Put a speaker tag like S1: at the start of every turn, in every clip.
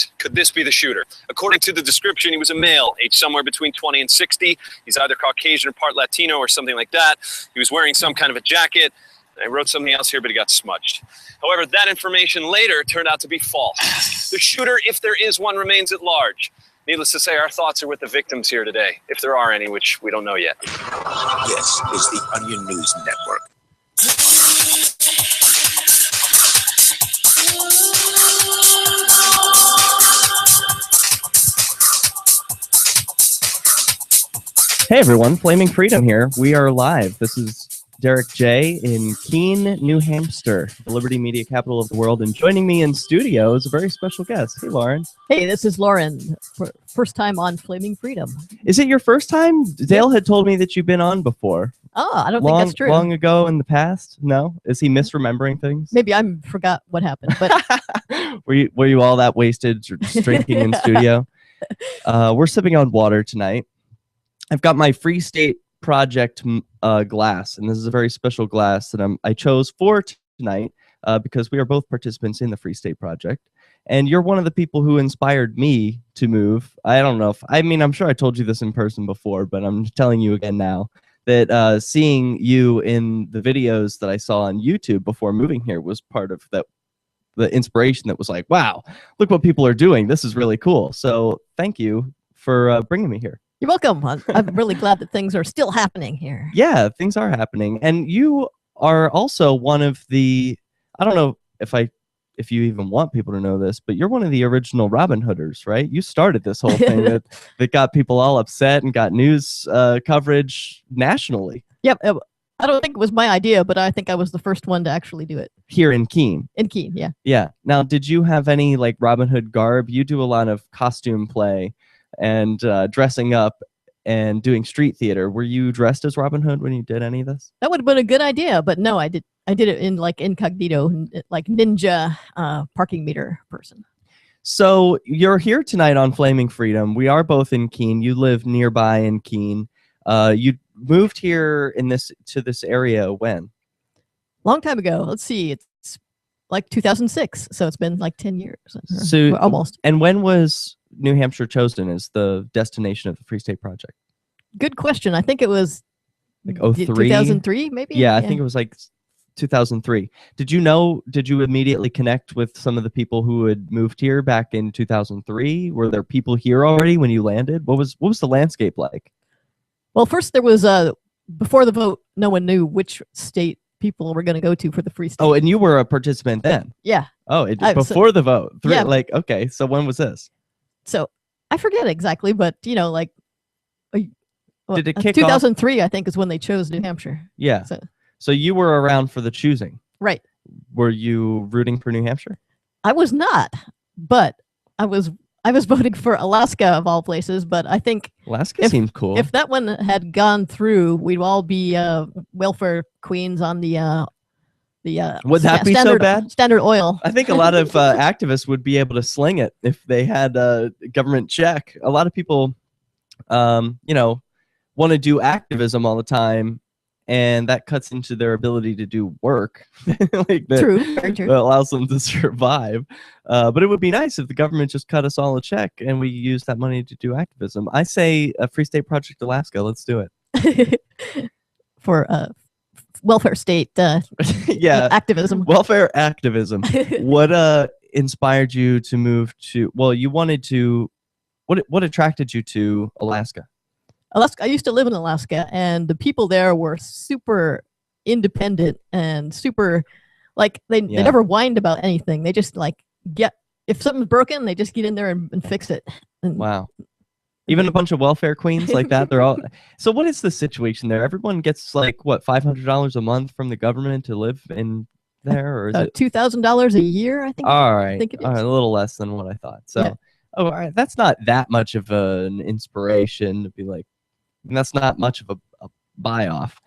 S1: suspect. Could this be the shooter? According to the description, he was a male, aged somewhere between 20 and 60. He's either Caucasian or part Latino or something like that. He was wearing some kind of a jacket. I wrote something else here, but it got smudged. However, that information later turned out to be false. The shooter, if there is one, remains at large. Needless to say, our thoughts are with the victims here today, if there are any, which we don't know yet.
S2: This is the Onion News Network.
S3: Hey everyone, Flaming Freedom here. We are live. This is Derek J. in Keene, New Hampshire, the Liberty Media capital of the world. And joining me in studio is a very special guest. Hey, Lauren.
S4: Hey, this is Lauren. First time on Flaming Freedom.
S3: Is it your first time? Dale had told me that you've been on before.
S4: Oh, I don't think that's true.
S3: Long ago in the past? No? Is he misremembering things?
S4: Maybe I forgot what happened. But
S3: were you all that wasted just drinking in studio? We're sipping on water tonight. I've got my Free State Project glass, and this is a very special glass that I chose for tonight because we are both participants in the Free State Project, and you're one of the people who inspired me to move. I don't know if I'm sure I told you this in person before, but I'm telling you again now that seeing you in the videos that I saw on YouTube before moving here was part of the inspiration that was like, wow, look what people are doing. This is really cool. So thank you for bringing me here.
S4: You're welcome. I'm really glad that things are still happening here.
S3: Yeah, things are happening. And you are also one of the, I don't know if you even want people to know this, but you're one of the original Robin Hooders, right? You started this whole thing that got people all upset and got news coverage nationally.
S4: Yep. I don't think it was my idea, but I think I was the first one to actually do it.
S3: Here in Keene.
S4: In Keene, yeah.
S3: Yeah. Now, did you have any like Robin Hood garb? You do a lot of costume play and dressing up and doing street theater. Were you dressed as Robin Hood when you did any of this?
S4: That would have been a good idea, but no, I did it in like incognito, like ninja parking meter person.
S3: So you're here tonight on Flaming Freedom. We are both in Keene. You live nearby in Keene. You moved here to this area when?
S4: Long time ago. Let's see. It's like 2006. So it's been like 10 years.
S3: So
S4: almost.
S3: And when was New Hampshire chosen as the destination of the Free State Project?
S4: Good question. I think it was
S3: like 03?
S4: 2003, maybe?
S3: Yeah, I think it was like 2003. Did you immediately connect with some of the people who had moved here back in 2003? Were there people here already when you landed? What was the landscape like? Well,
S4: first there was before the vote, no one knew which state people were going to go to for the Free State.
S3: Oh, and you were a participant then?
S4: Yeah.
S3: Oh, before the vote?
S4: Yeah.
S3: Like, okay, so when was this?
S4: So I forget exactly, but like
S3: did it kick
S4: 2003, I think, is when they chose New Hampshire.
S3: Yeah. So you were around for the choosing.
S4: Right.
S3: Were you rooting for New Hampshire?
S4: I was not, but I was voting for Alaska of all places. But I think
S3: Alaska seems cool.
S4: If that one had gone through, we'd all be welfare queens on the
S3: would that be so bad?
S4: Standard Oil.
S3: I think a lot of activists would be able to sling it if they had a government check. A lot of people, want to do activism all the time, and that cuts into their ability to do work.
S4: True, very true.
S3: That allows them to survive. But it would be nice if the government just cut us all a check and we use that money to do activism. I say a Free State Project Alaska. Let's do it.
S4: For welfare state activism.
S3: Welfare activism. What inspired you to move to, you wanted to, what attracted you to Alaska?
S4: I used to live in Alaska, and the people there were super independent and super, like, they never whined about anything. They just if something's broken, they just get in there and fix it.
S3: Wow. Even a bunch of welfare queens like that. They're all. So what is the situation there? Everyone gets like what, $500 a month from the government to live in there, or is it
S4: $2,000 a year? I think.
S3: All right,
S4: I think it is.
S3: All right, a little less than what I thought. So, all right, that's not that much of an inspiration to be like. And that's not much of a buy off.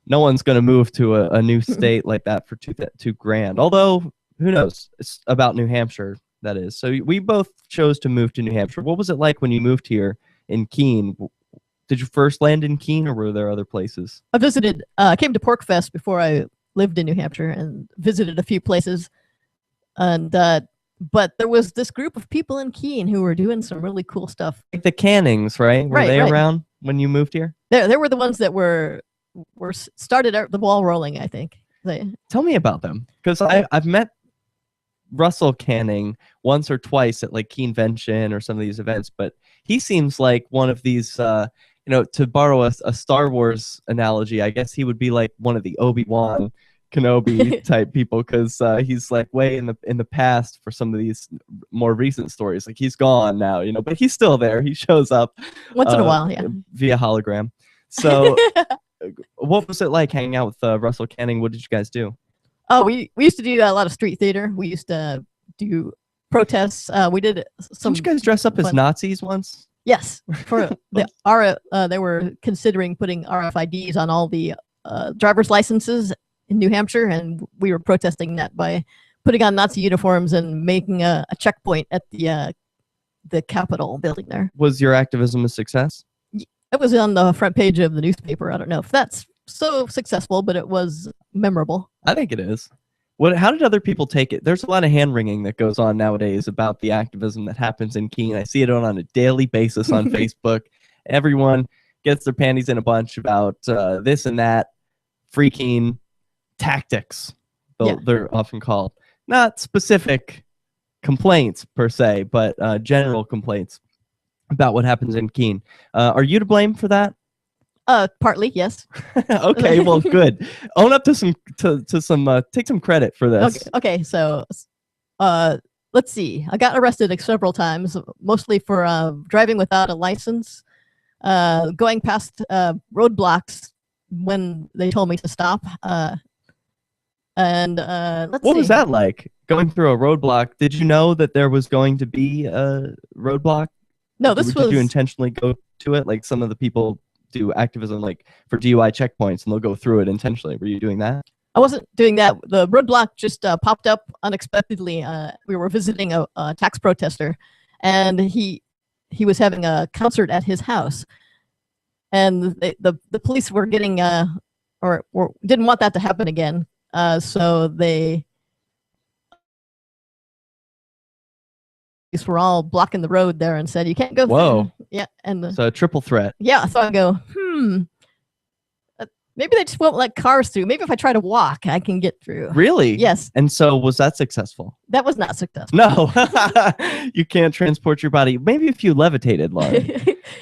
S3: No one's going to move to a new state like that for $2,000. Although, who knows? It's about New Hampshire. That is. So we both chose to move to New Hampshire. What was it like when you moved here in Keene? Did you first land in Keene, or were there other places?
S4: I visited, came to Pork Fest before I lived in New Hampshire and visited a few places. And but there was this group of people in Keene who were doing some really cool stuff.
S3: Like the Cannings, right? Were they
S4: Right.
S3: around when you moved here?
S4: They were the ones that were started out the ball rolling, I think.
S3: Tell me about them, because I've met Russell Canning once or twice at like Keenvention or some of these events, but he seems like one of these, to borrow a Star Wars analogy, I guess he would be like one of the Obi-Wan Kenobi type people, because he's like way in the past for some of these more recent stories. Like he's gone now, but he's still there. He shows up
S4: Once in a while, yeah,
S3: via hologram. So what was it like hanging out with Russell Canning? What did you guys do?
S4: Oh, we used to do a lot of street theater. We used to do protests. We did some.
S3: Did you guys dress up as Nazis once?
S4: Yes, for they were considering putting RFIDs on all the driver's licenses in New Hampshire, and we were protesting that by putting on Nazi uniforms and making a checkpoint at the Capitol building there.
S3: Was your activism a success?
S4: It was on the front page of the newspaper. I don't know if that's so successful, but it was memorable.
S3: I think it is. How did other people take it? There's a lot of hand-wringing that goes on nowadays about the activism that happens in Keene. I see it on a daily basis on Facebook. Everyone gets their panties in a bunch about this and that. Free Keene tactics, they're often called. Not specific complaints per se, but general complaints about what happens in Keene. Are you to blame for that?
S4: Partly, yes.
S3: Okay, well, good. Own up to some, take some credit for this.
S4: Okay, so, let's see. I got arrested several times, mostly for driving without a license, going past roadblocks when they told me to stop. What
S3: was that like? Going through a roadblock? Did you know that there was going to be a roadblock?
S4: No,
S3: Did you intentionally go to it? Like some of the people do activism like for DUI checkpoints and they'll go through it intentionally. Were you doing that?
S4: I wasn't doing that. The roadblock just popped up unexpectedly. We were visiting a tax protester, and he was having a concert at his house, and the police were getting or didn't want that to happen again. So they were all blocking the road there and said, "You can't go."
S3: Whoa!
S4: Yeah, and
S3: so a triple threat.
S4: Yeah, so I go, maybe they just won't let cars through. Maybe if I try to walk, I can get through.
S3: Really?
S4: Yes.
S3: And so was that successful?
S4: That was not successful.
S3: No, you can't transport your body. Maybe if you levitated, Lauren.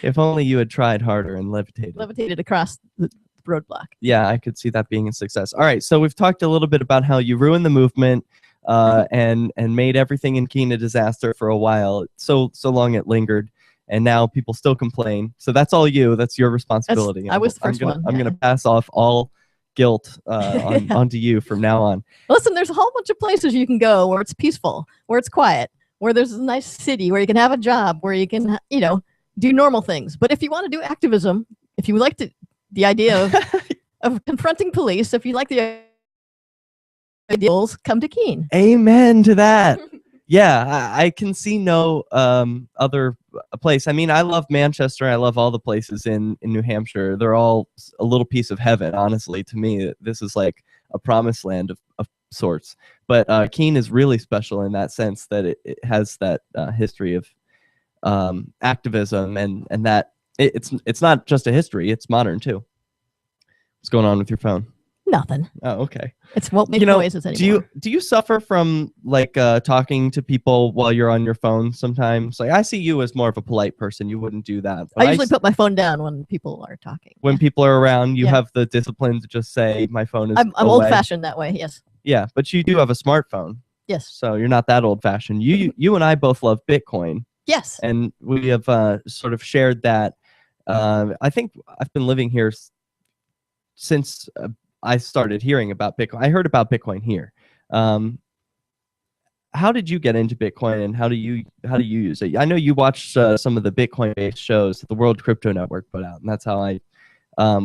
S3: If only you had tried harder and levitated.
S4: Levitated across the roadblock.
S3: Yeah, I could see that being a success. All right, so we've talked a little bit about how you ruined the movement and made everything in Keene a disaster for a while. So long it lingered. And now people still complain. So that's all you. That's your responsibility.
S4: I was the first one.
S3: I'm going to pass off all guilt onto you from now on.
S4: Listen, there's a whole bunch of places you can go where it's peaceful, where it's quiet, where there's a nice city, where you can have a job, where you can, do normal things. But if you want to do activism, if you like the idea of confronting police, if you like the ideals, come to Keene.
S3: Amen to that. Yeah, I can see no other place. I mean, I love Manchester. I love all the places in New Hampshire. They're all a little piece of heaven, honestly. To me, this is like a promised land of sorts. But Keene is really special in that sense that it has that history of activism and that it's not just a history. It's modern, too. What's going on with your phone?
S4: Nothing.
S3: Oh, okay.
S4: It won't make noises anymore.
S3: Do you suffer from like talking to people while you're on your phone sometimes? Like I see you as more of a polite person. You wouldn't do that.
S4: I usually put my phone down when people are talking.
S3: When people are around, you have the discipline to just say my phone is.
S4: I'm old-fashioned that way. Yes.
S3: Yeah, but you do have a smartphone.
S4: Yes.
S3: So you're not that old-fashioned. You and I both love Bitcoin.
S4: Yes.
S3: And we have sort of shared that. I think I've been living here since. I started hearing about Bitcoin. I heard about Bitcoin here. How did you get into Bitcoin, and how do you use it? I know you watched some of the Bitcoin-based shows that the World Crypto Network put out, and that's how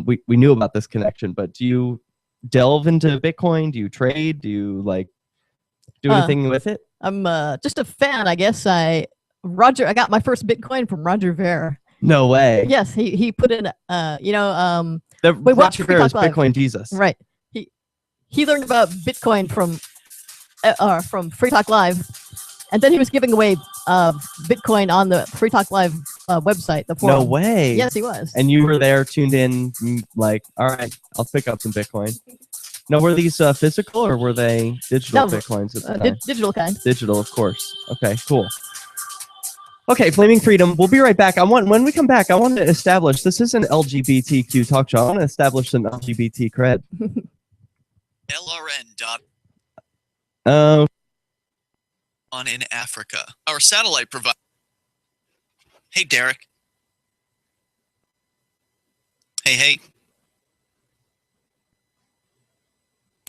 S3: we knew about this connection. But do you delve into Bitcoin? Do you trade? Do you do anything with it?
S4: I'm just a fan, I guess. I got my first Bitcoin from Roger Ver.
S3: No way.
S4: Yes, he put in
S3: Roger Ver is Bitcoin Jesus.
S4: Right. He learned about Bitcoin from Free Talk Live, And then he was giving away Bitcoin on the Free Talk Live website. The forum.
S3: No way.
S4: Yes, he was.
S3: And you were there, tuned in, like, all right, I'll pick up some Bitcoin. No, were these physical or were they digital Bitcoins?
S4: Digital kind.
S3: Digital, of course. Okay, cool. Okay, Flaming Freedom. We'll be right back. When we come back, I want to establish, this is an LGBTQ talk show. I want to establish some LGBT cred.
S5: LRN.
S3: Oh.
S5: On in Africa. Our satellite provider. Hey, Derek. Hey.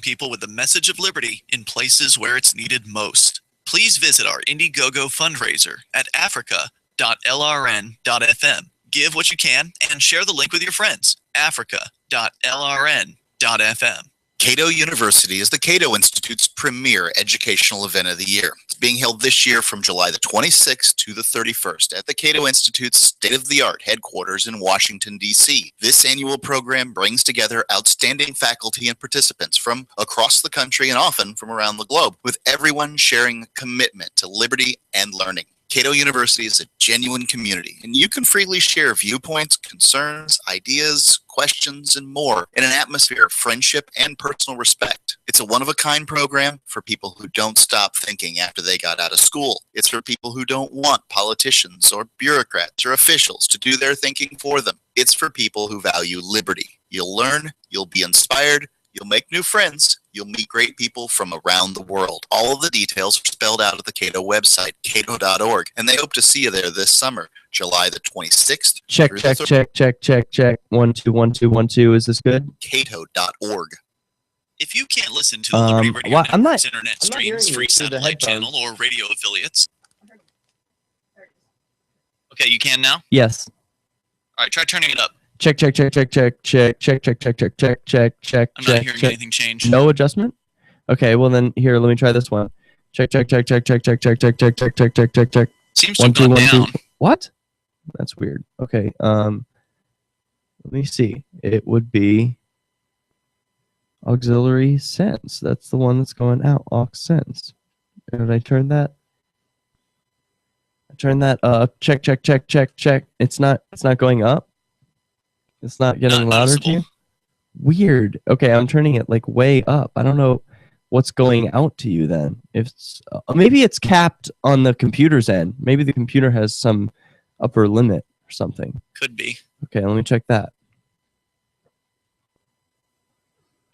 S5: People with the message of liberty in places where it's needed most. Please visit our Indiegogo fundraiser at africa.lrn.fm. Give what you can and share the link with your friends. africa.lrn.fm.
S6: Cato University is the Cato Institute's premier educational event of the year. It's being held this year from July the 26th to the 31st at the Cato Institute's state-of-the-art headquarters in Washington, D.C. This annual program brings together outstanding faculty and participants from across the country and often from around the globe, with everyone sharing a commitment to liberty and learning. Cato University is a genuine community, and you can freely share viewpoints, concerns, ideas, questions, and more in an atmosphere of friendship and personal respect. It's a one-of-a-kind program for people who don't stop thinking after they got out of school. It's for people who don't want politicians or bureaucrats or officials to do their thinking for them. It's for people who value liberty. You'll learn, you'll be inspired, you'll make new friends, you'll meet great people from around the world. All of the details are spelled out at the Cato website, cato.org, and they hope to see you there this summer, July the 26th.
S3: Check. 1 2 1 2 1 2. Is this good?
S6: Cato.org.
S5: If you can't listen to the Liberty Radio Network's internet
S3: I'm not
S5: streams, free satellite channel, or radio affiliates. Okay, you can now?
S3: Yes.
S5: All right, try turning it up.
S3: Check.
S5: I'm not hearing anything change.
S3: No adjustment? Okay, well then here, let me try this one. Check.
S5: Seems to
S3: One,
S5: have
S3: two,
S5: gone
S3: 1 2.
S5: down.
S3: What? That's weird. Okay, let me see. It would be auxiliary sense. That's the one that's going out. Aux sense. Did I turn that? I turned that check. It's not going up. It's not getting louder to you? Weird. Okay, I'm turning it like way up. I don't know what's going out to you then. If it's, maybe it's capped on the computer's end. Maybe the computer has some upper limit or something.
S5: Could be.
S3: Okay, let me check that.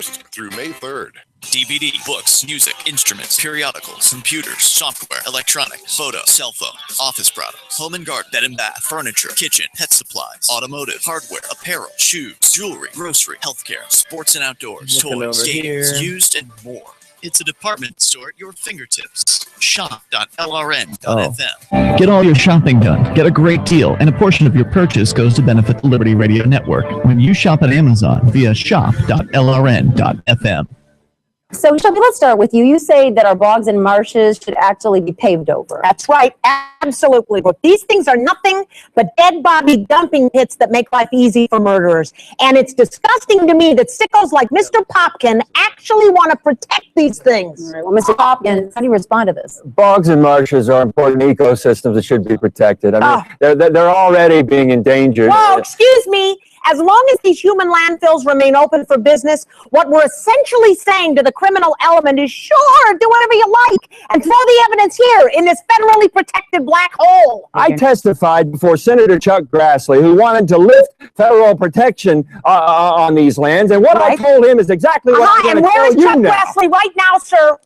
S7: Through May 3rd.
S5: DVD, books, music, instruments, periodicals, computers, software, electronics, photo, cell phone, office products, home and garden, bed and bath, furniture, kitchen, pet supplies, automotive, hardware, apparel, shoes, jewelry, grocery, healthcare, sports and outdoors, toys, games, used, and more. It's a department store at your fingertips. Shop.lrn.fm.
S8: Get all your shopping done. Get a great deal, and a portion of your purchase goes to benefit the Liberty Radio Network when you shop at Amazon via shop.lrn.fm.
S9: So, Shelby, let's start with you. You say that our bogs and marshes should actually be paved over.
S10: That's right, absolutely. But these things are nothing but dead body dumping pits that make life easy for murderers. And it's disgusting to me that sickos like Mr. Popkin actually want to protect these things.
S9: All right, well, Mr. Popkin, how do you respond to this?
S11: Bogs and marshes are important ecosystems that should be protected. I mean, they're already being endangered.
S10: Whoa, excuse me. As long as these human landfills remain open for business, what we're essentially saying to the criminal element is, sure, do whatever you like, and throw the evidence here in this federally protected black hole.
S11: I testified before Senator Chuck Grassley, who wanted to lift federal protection on these lands, and what I told him is exactly what I'm going to tell you now.
S10: And where is Chuck Grassley right now, sir?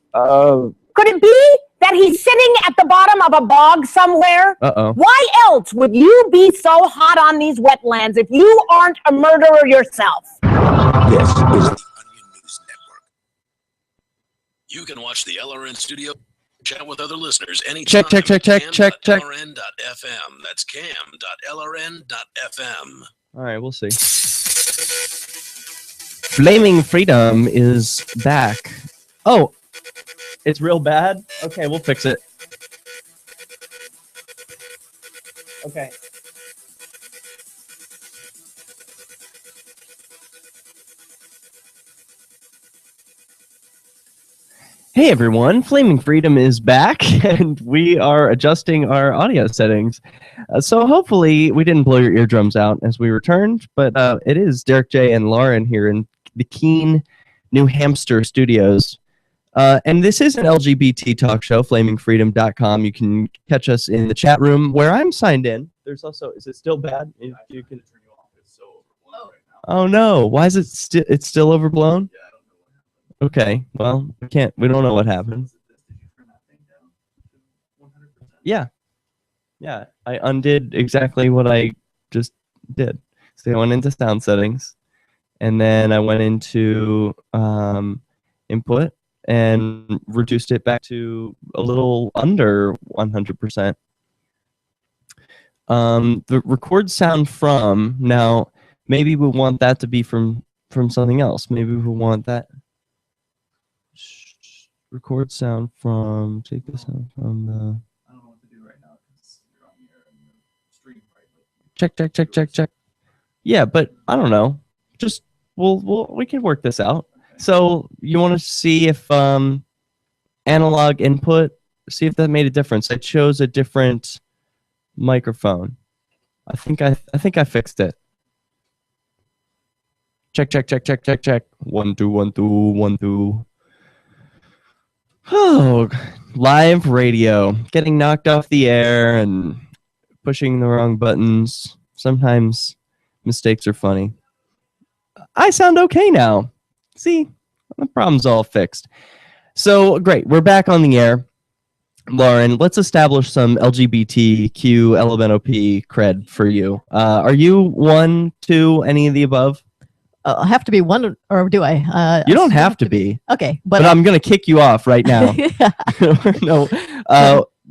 S10: Could it be that he's sitting at the bottom of a bog somewhere? Why else would you be so hot on these wetlands if you aren't a murderer yourself?
S2: This is the Onion News Network.
S7: You can watch the LRN studio, chat with other listeners anytime.
S3: Check.
S7: cam.lrn.fm. That's cam.lrn.fm.
S3: All right, we'll see. Flaming Freedom is back. Oh, it's real bad? Okay, we'll fix it. Okay. Hey everyone, Flaming Freedom is back, and we are adjusting our audio settings. So hopefully we didn't blow your eardrums out as we returned, but it is Derek J. and Lauren here in the Keene, New Hampshire studios. And this is an LGBT talk show, flamingfreedom.com. You can catch us in the chat room where I'm signed in. There's also, is it still bad? If you can turn you off. It's so overblown right now. Oh no, why is it it's still overblown? Yeah, I don't know what happened. Okay, well, we don't know what happened. Yeah. Yeah, I undid exactly what I just did. So I went into sound settings, and then I went into input and reduced it back to a little under 100%. The record sound from, now maybe we want that to be from something else. Maybe we want that record sound from, take the sound from the, I don't know what to do right now because you're on here and the stream, right? Check. Yeah, but I don't know. Just we can work this out. So you want to see if analog input, see if that made a difference. I chose a different microphone. I think I fixed it. Check. 1 2 1 2 1 2. Oh, live radio, getting knocked off the air and pushing the wrong buttons. Sometimes mistakes are funny. I sound okay now. See, the problem's all fixed. So great, we're back on the air. Lauren, let's establish some LGBTQ LMNOP cred for you. Are you 1, 2, any of the above?
S4: I have to be one, or do I?
S3: You don't have to be.
S4: Okay,
S3: but I'm gonna kick you off right now. No,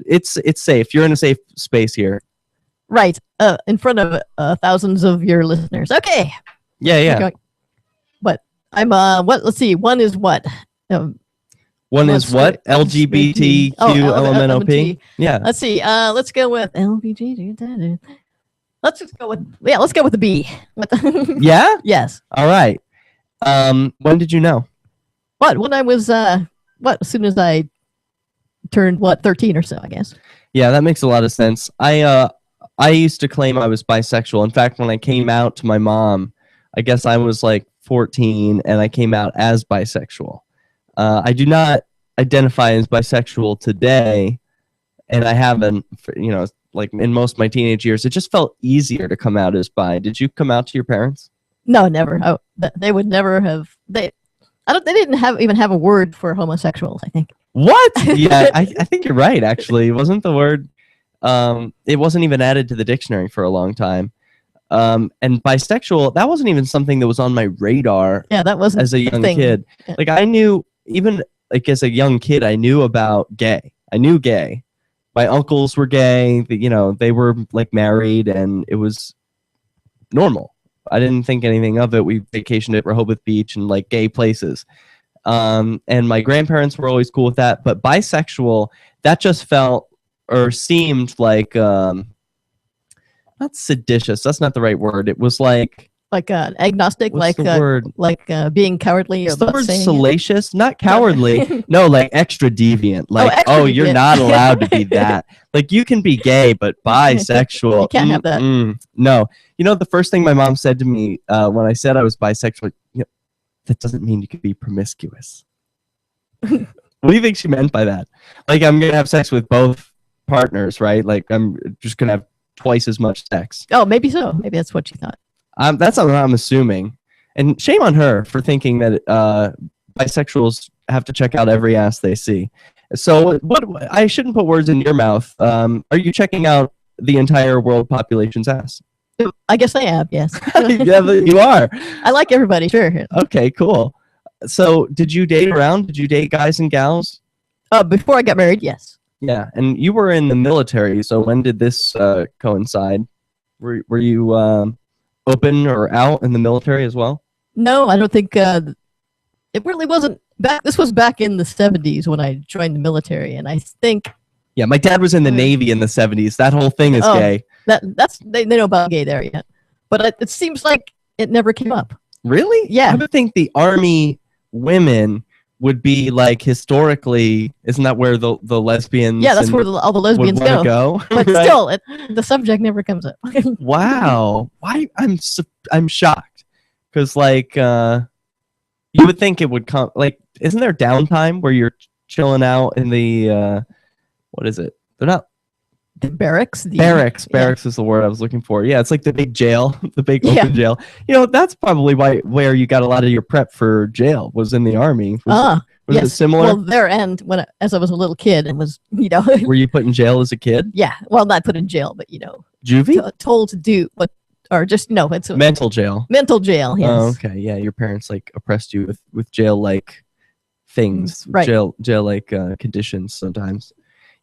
S3: it's safe. You're in a safe space here.
S4: Right, in front of thousands of your listeners. Okay.
S3: Yeah.
S4: What? I'm what? Let's see. One is what?
S3: One is what? LGBTQ LMNOP. Yeah.
S4: Let's see. Let's go with LGBT. Let's go with the B.
S3: Yeah?
S4: Yes.
S3: All right. When did you know?
S4: What? When I was as soon as I turned 13 or so, I guess.
S3: Yeah, that makes a lot of sense. I used to claim I was bisexual. In fact, when I came out to my mom, I guess I was like 14 and I came out as bisexual. I do not identify as bisexual today, and I haven't, like in most of my teenage years. It just felt easier to come out as bi. Did you come out to your parents?
S4: No, never. Oh, they would never have. They didn't even have a word for homosexuals, I think.
S3: What? Yeah, I think you're right. Actually, wasn't the word? It wasn't even added to the dictionary for a long time. And bisexual, that wasn't even something that was on my radar.
S4: Yeah, that wasn't
S3: as a young kid.
S4: Yeah.
S3: Like I knew, even like as a young kid, I knew about gay. I knew gay. My uncles were gay. They were like married, and it was normal. I didn't think anything of it. We vacationed at Rehoboth Beach and like gay places. And my grandparents were always cool with that. But bisexual, that just felt or seemed like not seditious. That's not the right word. It was like
S4: agnostic,
S3: what's the word?
S4: Being cowardly.
S3: Is the word salacious? Not cowardly. No, like extra deviant. Like,
S4: extra deviant.
S3: You're not allowed to be that. Like, you can be gay, but bisexual.
S4: You can't have that.
S3: No. The first thing my mom said to me when I said I was bisexual, that doesn't mean you can be promiscuous. What do you think she meant by that? Like, I'm going to have sex with both partners, right? Like, I'm just going to have twice as much sex.
S4: Oh, maybe so. Maybe that's what she thought.
S3: That's what I'm assuming. And shame on her for thinking that bisexuals have to check out every ass they see. So I shouldn't put words in your mouth. Are you checking out the entire world population's ass?
S4: I guess I am, yes.
S3: Yeah, you are.
S4: I like everybody, sure.
S3: Okay, cool. So did you date around? Did you date guys and gals?
S4: Before I got married, yes.
S3: Yeah, and you were in the military, so when did this coincide? Were you open or out in the military as well?
S4: No, I don't think it really wasn't back. This was back in the 70s when I joined the military, and I think.
S3: Yeah, my dad was in the Navy in the 70s. That whole thing is gay.
S4: That's they know about gay there yet, but it seems like it never came up.
S3: Really?
S4: Yeah.
S3: I would think the Army women would be like historically, isn't that where the lesbians?
S4: Yeah, that's where all the lesbians
S3: would wanna
S4: go.
S3: go?
S4: But
S3: Right?
S4: still, the subject never comes up.
S3: Wow. Why? I'm shocked because like you would think it would come. Like, isn't there downtime where you're chilling out in the what is it? They're not.
S4: The barracks.
S3: Barracks is the word I was looking for. Yeah, it's like the big jail, the big open jail. You know, that's probably where you got a lot of your prep for jail was in the army. Was
S4: Yes.
S3: it similar?
S4: Well, there and as I was a little kid, and was
S3: Were you put in jail as a kid?
S4: Yeah. Well, not put in jail, but
S3: Juvie?
S4: told to do what, or just no, it's
S3: Mental jail.
S4: mental jail. Yes.
S3: Oh, okay. Yeah, your parents like oppressed you with jail like things,
S4: Right.
S3: jail like conditions sometimes.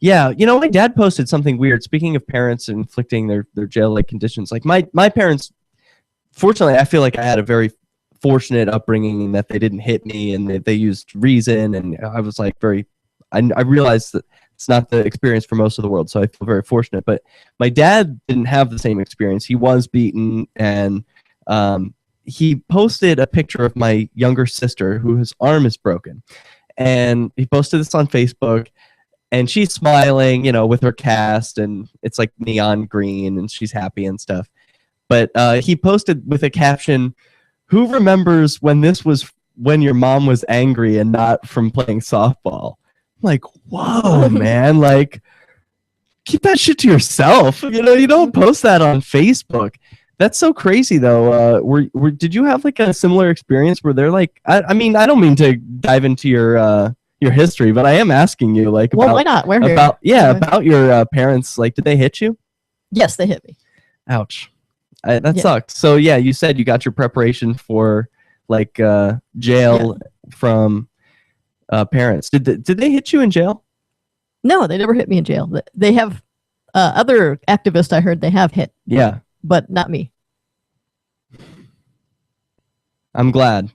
S3: Yeah, my dad posted something weird. Speaking of parents inflicting their jail like conditions, like my parents, fortunately, I feel like I had a very fortunate upbringing in that they didn't hit me and they used reason, and I was like I realized that it's not the experience for most of the world, so I feel very fortunate. But my dad didn't have the same experience. He was beaten, and he posted a picture of my younger sister whose arm is broken, and he posted this on Facebook. And she's smiling, with her cast, and it's like neon green, and she's happy and stuff. But he posted with a caption, "Who remembers when your mom was angry and not from playing softball?" I'm like, whoa, man! Like, keep that shit to yourself. You don't post that on Facebook. That's so crazy, though. Did you have like a similar experience where they're like, I mean, I don't mean to dive into your history, but I am asking you, like,
S4: well, why not? We're here.
S3: About your parents. Like, did they hit you?
S4: Yes, they hit me.
S3: Ouch, that sucked. So yeah, you said you got your preparation for like jail from parents. Did they hit you in jail?
S4: No, they never hit me in jail. They have other activists. I heard they have hit.
S3: Yeah,
S4: but not me.
S3: I'm glad.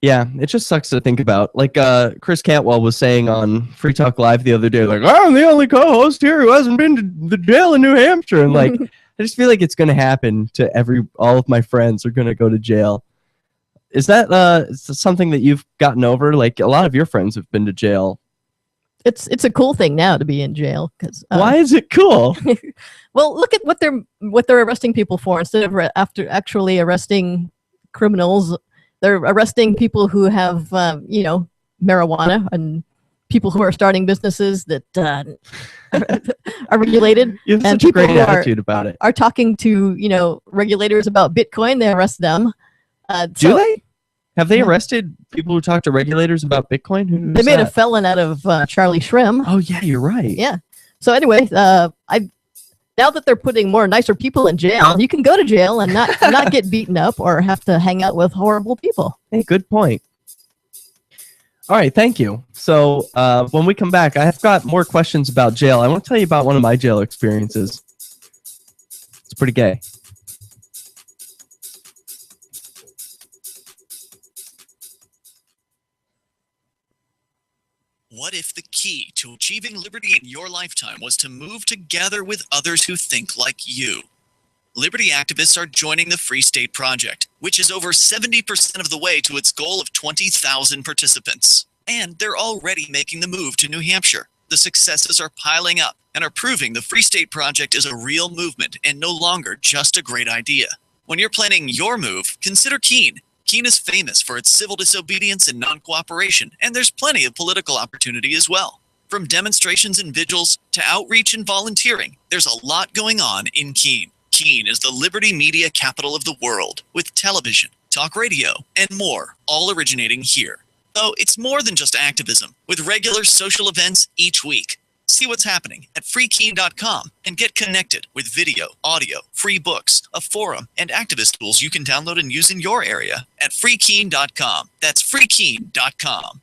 S3: Yeah, it just sucks to think about. Like Chris Cantwell was saying on Free Talk Live the other day, like, I'm the only co-host here who hasn't been to the jail in New Hampshire. And like, I just feel like it's going to happen to all of my friends are going to go to jail. Is that something that you've gotten over? Like, a lot of your friends have been to jail.
S4: It's a cool thing now to be in jail.
S3: Why is it cool?
S4: Well, look at what they're arresting people for instead of after actually arresting criminals. They're arresting people who have, marijuana and people who are starting businesses that are regulated.
S3: You have
S4: and
S3: such a
S4: people
S3: great attitude about it.
S4: Are talking to, regulators about Bitcoin. They arrest them.
S3: Do they? Have they arrested people who talk to regulators about Bitcoin?
S4: They made a felon out of Charlie Shrim.
S3: Oh, yeah, you're right.
S4: Yeah. So anyway, now that they're putting more nicer people in jail, you can go to jail and not get beaten up or have to hang out with horrible people.
S3: Hey, good point. All right, thank you. So when we come back, I've got more questions about jail. I want to tell you about one of my jail experiences. It's pretty gay.
S5: What if the key to achieving liberty in your lifetime was to move together with others who think like you? Liberty activists are joining the Free State Project, which is over 70% of the way to its goal of 20,000 participants. And they're already making the move to New Hampshire. The successes are piling up and are proving the Free State Project is a real movement and no longer just a great idea. When you're planning your move, consider Keene. Keene is famous for its civil disobedience and non-cooperation, and there's plenty of political opportunity as well. From demonstrations and vigils to outreach and volunteering, there's a lot going on in Keene. Keene is the liberty media capital of the world, with television, talk radio, and more, all originating here. Though it's more than just activism, with regular social events each week. See what's happening at freekeene.com and get connected with video, audio, free books, a forum, and activist tools you can download and use in your area at freekeene.com. That's freekeene.com.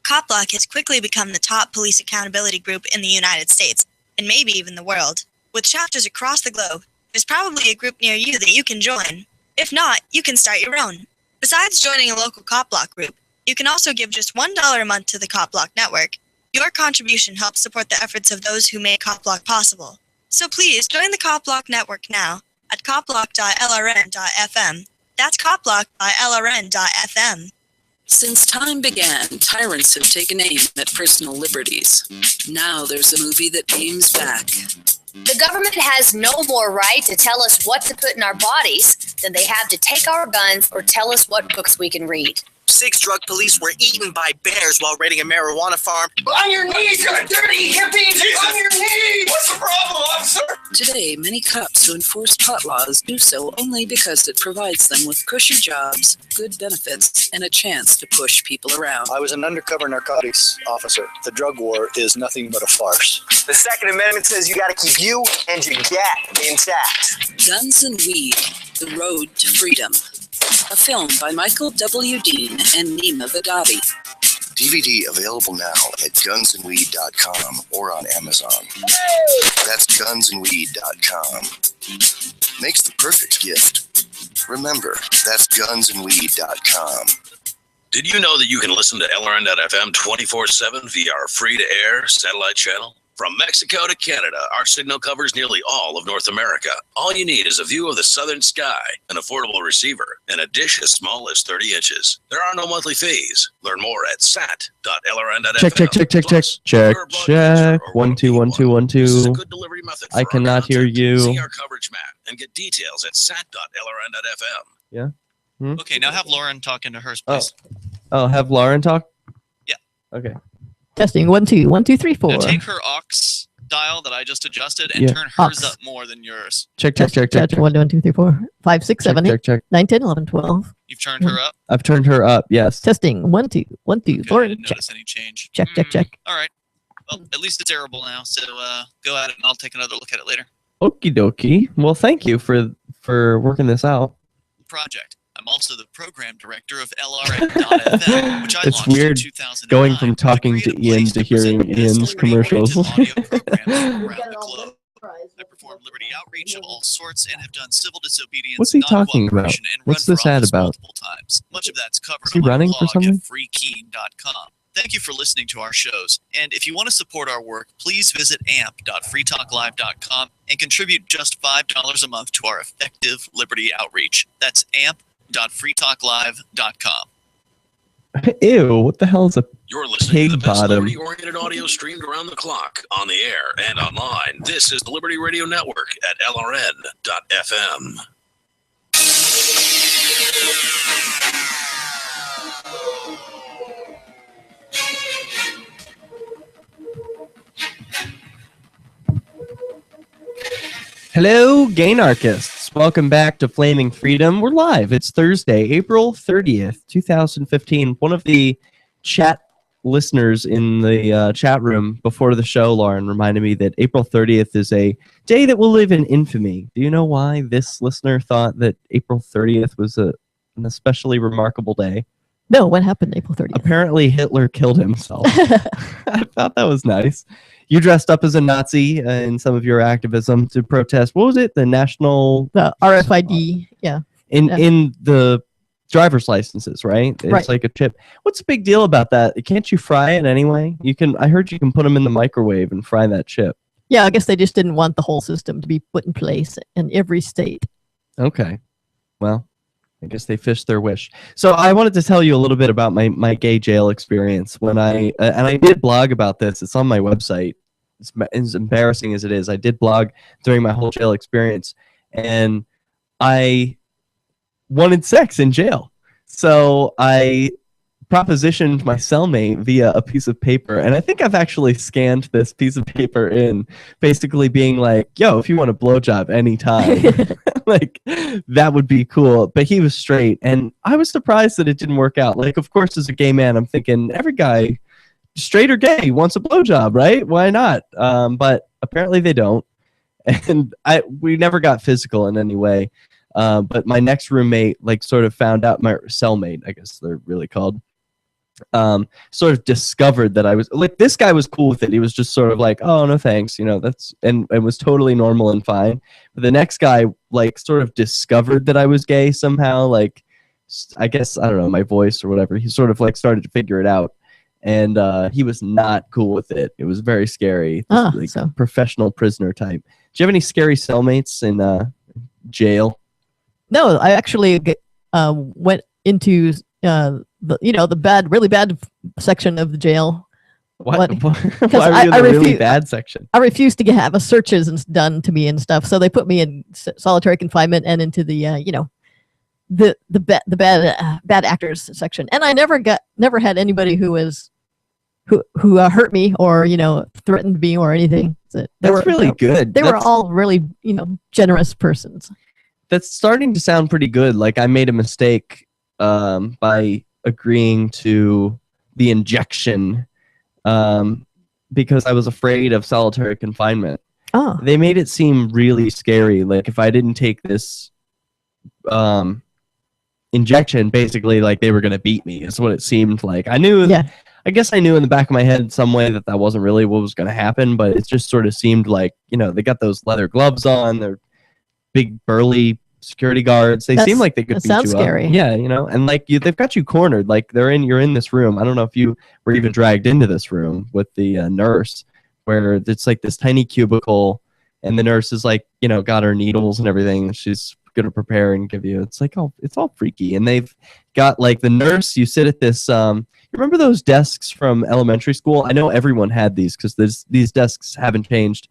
S12: CopBlock has quickly become the top police accountability group in the United States, and maybe even the world. With chapters across the globe, there's probably a group near you that you can join. If not, you can start your own. Besides joining a local CopBlock group, you can also give just $1 a month to the CopBlock network. Your contribution helps support the efforts of those who make CopBlock possible. So please join the CopBlock network now at copblock.lrn.fm. That's copblock.lrn.fm.
S13: Since time began, tyrants have taken aim at personal liberties. Now there's a movie that aims back.
S14: The government has no more right to tell us what to put in our bodies than they have to take our guns or tell us what books we can read.
S15: 6 drug police were eaten by bears while raiding a marijuana farm.
S16: On your knees, you dirty hippie! Jesus. On your knees! What's the problem, officer?
S13: Today, many cops who enforce pot laws do so only because it provides them with cushy jobs, good benefits, and a chance to push people around.
S17: I was an undercover narcotics officer. The drug war is nothing but a farce.
S15: The Second Amendment says you got to keep you and your gat intact.
S13: Guns and Weed, The Road to Freedom. A film by Michael W. Dean and Nima Vadati.
S18: DVD available now at gunsandweed.com or on Amazon. That's gunsandweed.com. Makes the perfect gift. Remember, that's gunsandweed.com.
S7: Did you know that you can listen to LRN.FM 24/7 via our free-to-air satellite channel? From Mexico to Canada, our signal covers nearly all of North America. All you need is a view of the southern sky, an affordable receiver, and a dish as small as 30 inches. There are no monthly fees. Learn more at sat.lrn.fm.
S3: Check. 1 2 1 2 1 2. I cannot hear you.
S7: See our coverage map and get details at sat.lrn.fm.
S3: Yeah.
S19: Okay, now have Lauren talk into hers, please.
S3: Oh, have Lauren talk?
S19: Yeah.
S3: Okay.
S4: Testing 1 2 1 2 3 4.
S19: Now take her aux dial that I just adjusted and turn hers up more than yours.
S3: Check.
S4: 1 2 3 4 5 6 7 8 9 10 11 12.
S19: You've turned her up?
S3: I've turned her up, yes.
S4: Testing 1 2 1 2.
S19: Okay,
S4: Lauren,
S19: I didn't
S4: check.
S19: notice any change.
S4: Check.
S19: All right. Well, at least it's arable now, so go at it and I'll take another look at it later.
S3: Okie dokie. Well, thank you for working this out.
S19: Project. I'm also the program director of LRN.FM, which I
S3: It's
S19: launched
S3: weird
S19: in 2009.
S3: going from talking to Ian to hearing Ian's commercials.
S19: I perform liberty outreach of all sorts and have done civil disobedience.
S3: What's he talking about? What's this ad about?
S19: Times. Much of that's covered
S3: Is he
S19: on my
S3: running
S19: blog
S3: for something?
S19: at freekeene.com. Thank you for listening to our shows. And if you want to support our work, please visit amp.freetalklive.com and contribute just $5 a month to our effective liberty outreach. That's amp.freetalklive.com.
S3: Ew, what the hell is a
S7: You're listening to
S3: pig
S7: the best
S3: bottom?
S7: liberty-oriented audio streamed around the clock, on the air, and online. This is the Liberty Radio Network at LRN.FM.
S3: Hello, gay anarchists. Welcome back to Flaming Freedom. We're live. It's Thursday, April 30th, 2015. One of the chat listeners in the chat room before the show, Lauren, reminded me that April 30th is a day that will live in infamy. Do you know why this listener thought that April 30th was an especially remarkable day?
S4: No, what happened April 30th?
S3: Apparently Hitler killed himself. I thought that was nice. You dressed up as a Nazi in some of your activism to protest. What was it? The
S4: RFID. Yeah.
S3: In the driver's licenses, right? It's
S4: Right.
S3: like a chip. What's the big deal about that? Can't you fry it anyway? You can. I heard you can put them in the microwave and fry that chip.
S4: Yeah, I guess they just didn't want the whole system to be put in place in every state.
S3: Okay. Well, I guess they fished their wish. So I wanted to tell you a little bit about my gay jail experience when and I did blog about this. It's on my website. It's as embarrassing as it is. I did blog during my whole jail experience, and I wanted sex in jail. So I propositioned my cellmate via a piece of paper, and I think I've actually scanned this piece of paper in, basically being like, yo, if you want a blowjob anytime, like, that would be cool. But he was straight, and I was surprised that it didn't work out. Like, of course, as a gay man, I'm thinking every guy, straight or gay, wants a blowjob, right? Why not? But apparently they don't. And we never got physical in any way. But my next roommate, like, sort of found out, my cellmate, I guess they're really called, sort of discovered that I was like, this guy was cool with it. He was just sort of like, oh, no thanks, that's, and it was totally normal and fine. But the next guy, like, sort of discovered that I was gay somehow, like, I guess, I don't know, my voice or whatever. He sort of like started to figure it out, and he was not cool with it. It was very scary. Professional prisoner type. Do you have any scary cellmates in jail?
S4: No, I actually went into the really bad section of the jail.
S3: What? Why
S4: Because
S3: were you in the really bad section?
S4: I refused to have searches done to me and stuff, so they put me in solitary confinement and into the bad actors section. And I never had anybody who hurt me or threatened me or anything.
S3: That's really good.
S4: They were all really generous persons.
S3: That's starting to sound pretty good. Like I made a mistake by agreeing to the injection because I was afraid of solitary confinement.
S4: Oh.
S3: They made it seem really scary. Like if I didn't take this injection, basically like they were going to beat me is what it seemed like. I guess I knew in the back of my head in some way that wasn't really what was going to happen, but it just sort of seemed like, they got those leather gloves on, they're big burly security guards. They seem like they could beat you
S4: sounds scary.
S3: up. Yeah, and like they've got you cornered. Like you're in this room. I don't know if you were even dragged into this room with the nurse, where it's like this tiny cubicle, and the nurse is like, got her needles and everything. She's gonna prepare and give you. It's like, oh, it's all freaky. And they've got like the nurse. You sit at this. You remember those desks from elementary school? I know everyone had these because these desks haven't changed.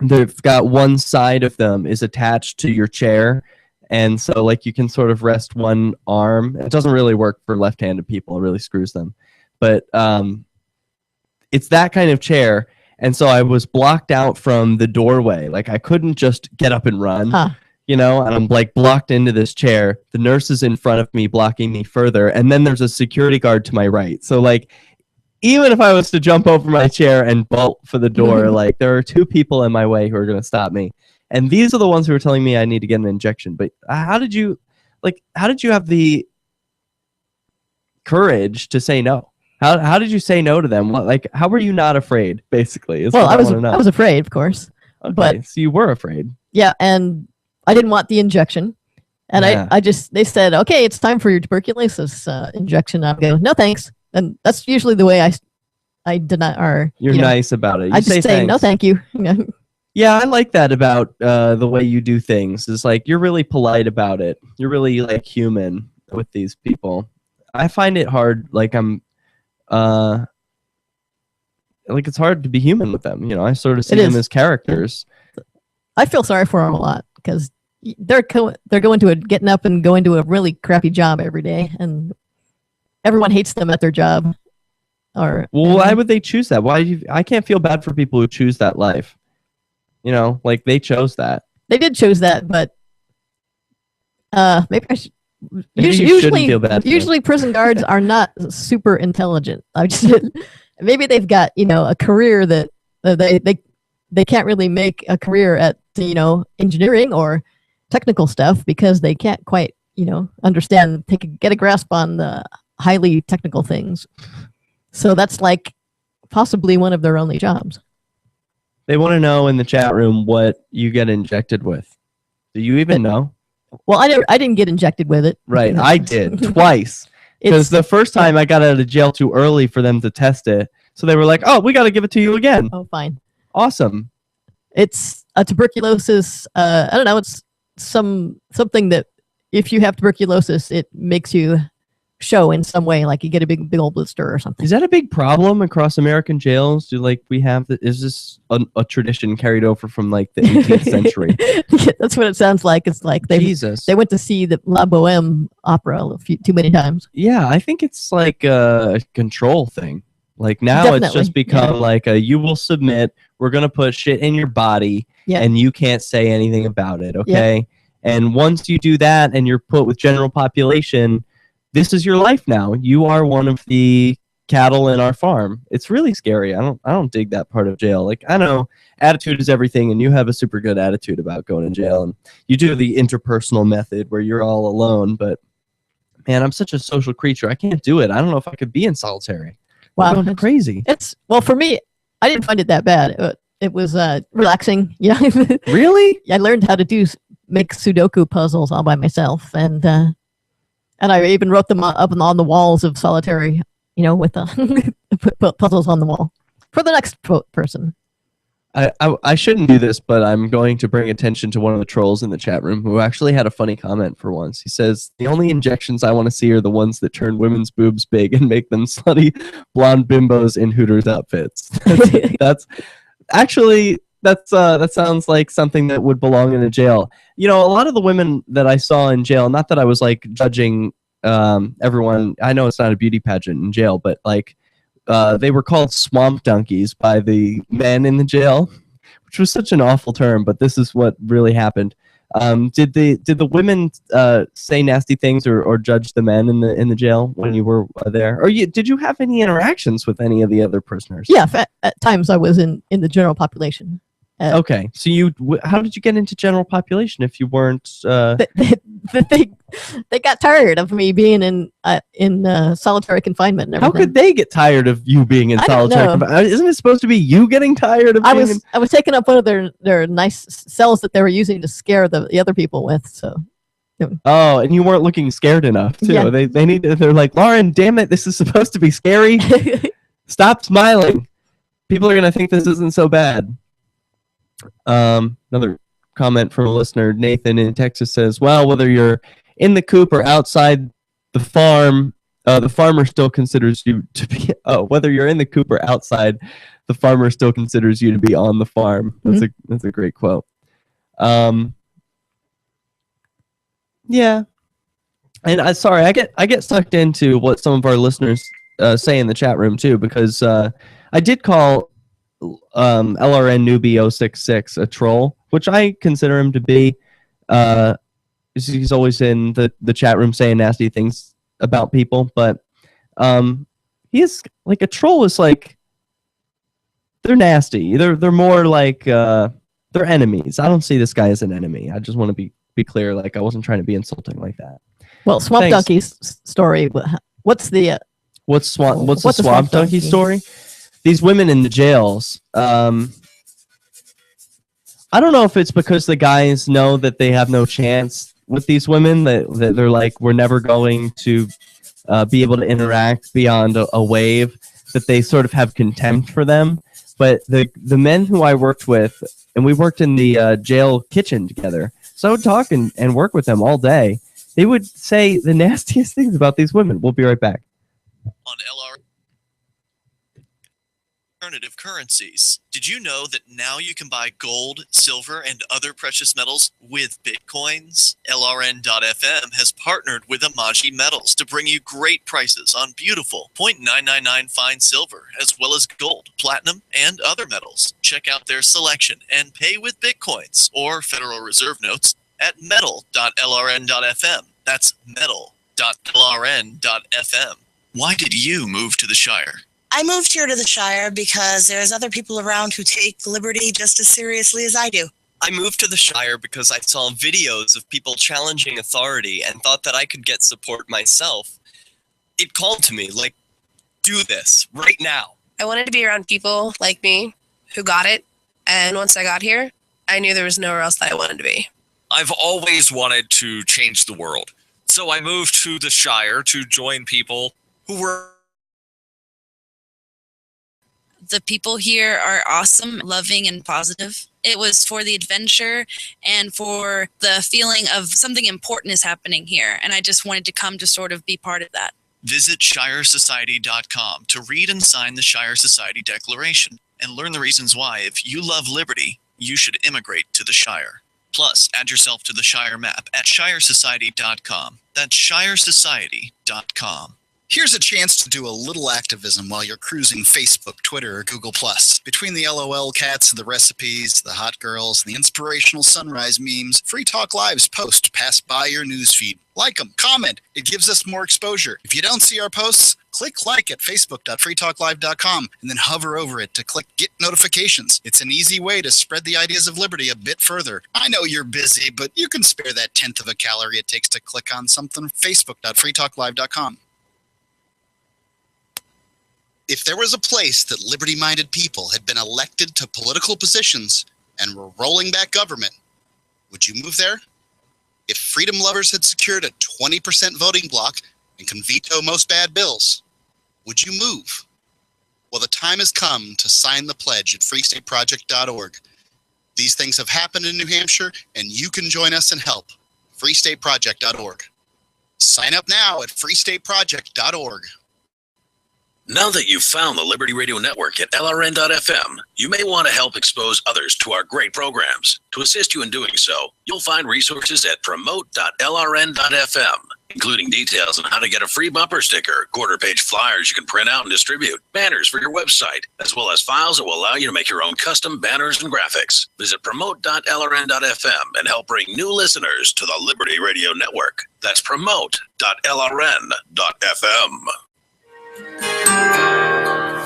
S3: They've got one side of them is attached to your chair, and so like you can sort of rest one arm. It doesn't really work for left-handed people. It really screws them, but it's that kind of chair. And so I was blocked out from the doorway. Like I couldn't just get up and run, and I'm like blocked into this chair. The nurse is in front of me, blocking me further, and then there's a security guard to my right. So like, even if I was to jump over my chair and bolt for the door, like there are two people in my way who are going to stop me. And these are the ones who are telling me I need to get an injection. But how did you have the courage to say no? How did you say no to them? How were you not afraid, basically?
S4: I was afraid, of course.
S3: Okay,
S4: but
S3: so you were afraid.
S4: Yeah, and I didn't want the injection. And they said, okay, it's time for your tuberculosis injection. I'm going, no, thanks. And that's usually the way I deny. Or
S3: you're nice about it.
S4: I just say no, thank you.
S3: Yeah, I like that about the way you do things. It's like you're really polite about it. You're really like human with these people. I find it hard. Like like it's hard to be human with them. I sort of see them as characters.
S4: I feel sorry for them a lot because they're getting up and going to a really crappy job every day, and everyone hates them at their job.
S3: Why would they choose that? I can't feel bad for people who choose that life. Like they chose that.
S4: They did choose that, but maybe I should. Usually prison guards are not super intelligent. Maybe they've got a career that they can't really make a career at engineering or technical stuff because they can't quite understand, get a grasp on the highly technical things. So that's like possibly one of their only jobs.
S3: They want to know in the chat room what you get injected with. Do you even know?
S4: Well, I didn't get injected with it.
S3: Right, I did twice. Because the first time I got out of jail too early for them to test it. So they were like, oh, we got to give it to you again.
S4: Oh, fine.
S3: Awesome.
S4: It's a tuberculosis. I don't know. It's something that if you have tuberculosis, it makes you show in some way, like you get a big old blister or something.
S3: Is that a big problem across American jails? Is this a tradition carried over from like the 18th century?
S4: That's what it sounds like. It's like they went to see the La Boheme opera too many times.
S3: Yeah, I think it's like a control thing. Like now
S4: Definitely.
S3: It's just become like you will submit, we're going to put shit in your body and you can't say anything about it, okay?
S4: Yeah.
S3: And once you do that and you're put with general population, this is your life now. You are one of the cattle in our farm. It's really scary. I don't dig that part of jail. Like, I know attitude is everything, and you have a super good attitude about going to jail, and you do the interpersonal method where you're all alone, but man, I'm such a social creature. I can't do it. I don't know if I could be in solitary.
S4: Wow.
S3: I'm crazy.
S4: For me, I didn't find it that bad. It was relaxing. Yeah.
S3: Really?
S4: I learned how to make Sudoku puzzles all by myself, and I even wrote them up on the walls of solitary, with put puzzles on the wall for the next person.
S3: I shouldn't do this, but I'm going to bring attention to one of the trolls in the chat room who actually had a funny comment for once. He says, the only injections I want to see are the ones that turn women's boobs big and make them slutty blonde bimbos in Hooters outfits. That's actually, that sounds like something that would belong in a jail. You know, a lot of the women that I saw in jail, not that I was like judging everyone. I know it's not a beauty pageant in jail, but like, they were called swamp donkeys by the men in the jail, which was such an awful term, but this is what really happened. Did the women say nasty things or judge the men in the jail when you were there? Or did you have any interactions with any of the other prisoners?
S4: Yeah, at times I was in the general population.
S3: Okay, so how did you get into general population if you weren't?
S4: They got tired of me being in solitary confinement. And
S3: how could they get tired of you being in solitary confinement? Isn't it supposed to be you getting tired of? I
S4: was taking up one of their nice cells that they were using to scare the other people with. So.
S3: Oh, and you weren't looking scared enough too. Yeah. They're like, Lauren, damn it, this is supposed to be scary. Stop smiling. People are gonna think this isn't so bad. Another comment from a listener, Nathan in Texas says, well, whether you're in the coop or outside the farm, the farmer still considers you to be, whether you're in the coop or outside, the farmer still considers you to be on the farm. That's a great quote. Yeah. And I get sucked into what some of our listeners say in the chat room too, because I did call LRN newbie 066 a troll, which I consider him to be. He's always in the chat room saying nasty things about people, but he is like a troll is like they're nasty. They're more like they're enemies. I don't see this guy as an enemy. I just want to be clear. Like I wasn't trying to be insulting like that.
S4: Well, Swamp Donkey's story. What's the
S3: Swamp Donkey story? These women in the jails, I don't know if it's because the guys know that they have no chance with these women, that they're like, we're never going to be able to interact beyond a wave, that they sort of have contempt for them. But the men who I worked with, and we worked in the jail kitchen together, so I would talk and work with them all day. They would say the nastiest things about these women. We'll be right back.
S19: On LR alternative currencies. Did you know that now you can buy gold, silver, and other precious metals with Bitcoins? LRN.FM has partnered with Amaji Metals to bring you great prices on beautiful 0.999 fine silver, as well as gold, platinum, and other metals. Check out their selection and pay with Bitcoins or Federal Reserve notes at metal.lrn.fm. That's metal.lrn.fm. Why did you move to the Shire?
S20: I moved here to the Shire because there's other people around who take liberty just as seriously as I do.
S21: I moved to the Shire because I saw videos of people challenging authority and thought that I could get support myself. It called to me, like, do this right now.
S22: I wanted to be around people like me who got it, and once I got here, I knew there was nowhere else that I wanted to be.
S23: I've always wanted to change the world, so I moved to the Shire to join people who were...
S24: The people here are awesome, loving, and positive. It was for the adventure and for the feeling of something important is happening here. And I just wanted to come to sort of be part of that.
S19: Visit ShireSociety.com to read and sign the Shire Society Declaration and learn the reasons why, if you love liberty, you should immigrate to the Shire. Plus, add yourself to the Shire map at ShireSociety.com. That's ShireSociety.com.
S6: Here's a chance to do a little activism while you're cruising Facebook, Twitter, or Google+. Between the LOL cats, the recipes, the hot girls, and the inspirational sunrise memes, Free Talk Live's posts pass by your newsfeed. Like them, comment. It gives us more exposure. If you don't see our posts, click like at facebook.freetalklive.com and then hover over it to click Get Notifications. It's an easy way to spread the ideas of liberty a bit further. I know you're busy, but you can spare that 1/10 of a calorie it takes to click on something. Facebook.freetalklive.com. If there was a place that liberty-minded people had been elected to political positions and were rolling back government, would you move there? If freedom lovers had secured a 20% voting block and can veto most bad bills, would you move? Well, the time has come to sign the pledge at freestateproject.org. These things have happened in New Hampshire, and you can join us and help. freestateproject.org. Sign up now at freestateproject.org.
S7: Now that you've found the Liberty Radio Network at LRN.FM, you may want to help expose others to our great programs. To assist you in doing so, you'll find resources at promote.lrn.fm, including details on how to get a free bumper sticker, quarter-page flyers you can print out and distribute, banners for your website, as well as files that will allow you to make your own custom banners and graphics. Visit promote.lrn.fm and help bring new listeners to the Liberty Radio Network. That's promote.lrn.fm.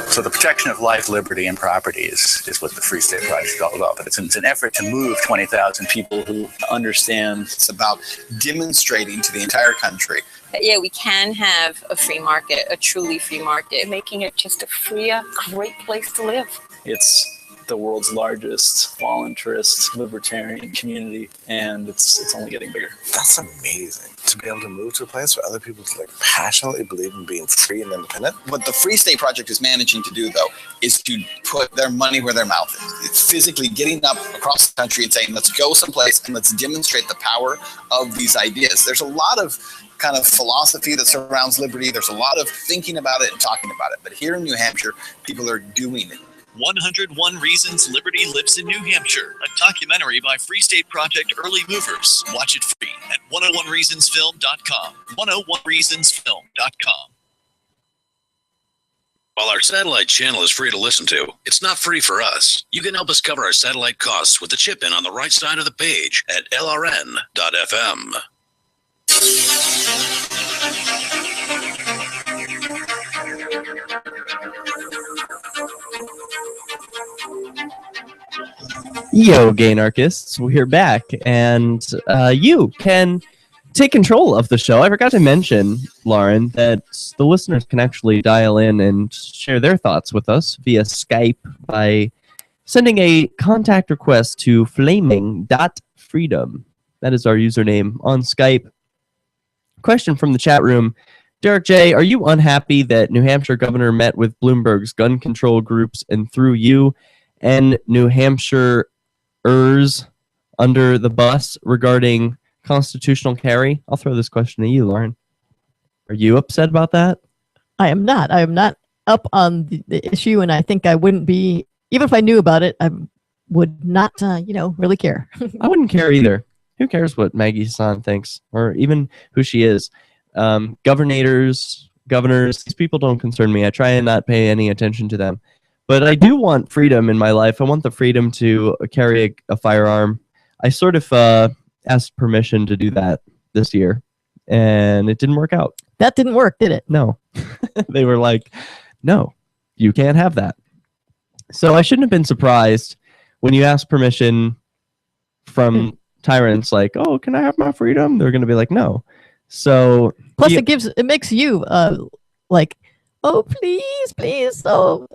S17: So the protection of life, liberty, and property is what the Free State Project is all about. But it's an effort to move 20,000 people who understand.
S6: It's about demonstrating to the entire country.
S1: Yeah, we can have a free market, a truly free market, making it just a freer, great place to live.
S17: It's the world's largest voluntarist libertarian community, and it's only getting bigger.
S8: That's amazing to be able to move to a place where other people passionately believe in being free and independent.
S6: What the Free State Project is managing to do, though, is to put their money where their mouth is. It's physically getting up across the country and saying, let's go someplace and let's demonstrate the power of these ideas. There's a lot of kind of philosophy that surrounds liberty. There's a lot of thinking about it and talking about it. But here in New Hampshire, people are doing it.
S19: 101 Reasons Liberty Lives in New Hampshire, a documentary by Free State Project early movers. Watch it free at 101reasonsfilm.com. 101reasonsfilm.com.
S7: While our satellite channel is free to listen to, it's not free for us. You can help us cover our satellite costs with the chip in on the right side of the page at lrn.fm.
S3: Yo, gay anarchists, we're back, and you can take control of the show. I forgot to mention, Lauren, that the listeners can actually dial in and share their thoughts with us via Skype by sending a contact request to Flaming.Freedom. That is our username on Skype. Question from the chat room. Derek J., are you unhappy that New Hampshire governor met with Bloomberg's gun control groups and threw you and New Hampshireers under the bus regarding constitutional carry? I'll throw this question to you, Lauren. Are you upset about that?
S4: I am not. I am not up on the issue, and I think I wouldn't be, even if I knew about it, I would not, really care.
S3: I wouldn't care either. Who cares what Maggie Hassan thinks, or even who she is? Governors, these people don't concern me. I try and not pay any attention to them. But I do want freedom in my life. I want the freedom to carry a firearm. I sort of asked permission to do that this year, and it didn't work out.
S4: That didn't work, did it?
S3: No. They were like, no, you can't have that. So I shouldn't have been surprised when you ask permission from tyrants like, oh, can I have my freedom? They're going to be like, no. So
S4: plus it makes you like, oh, please, so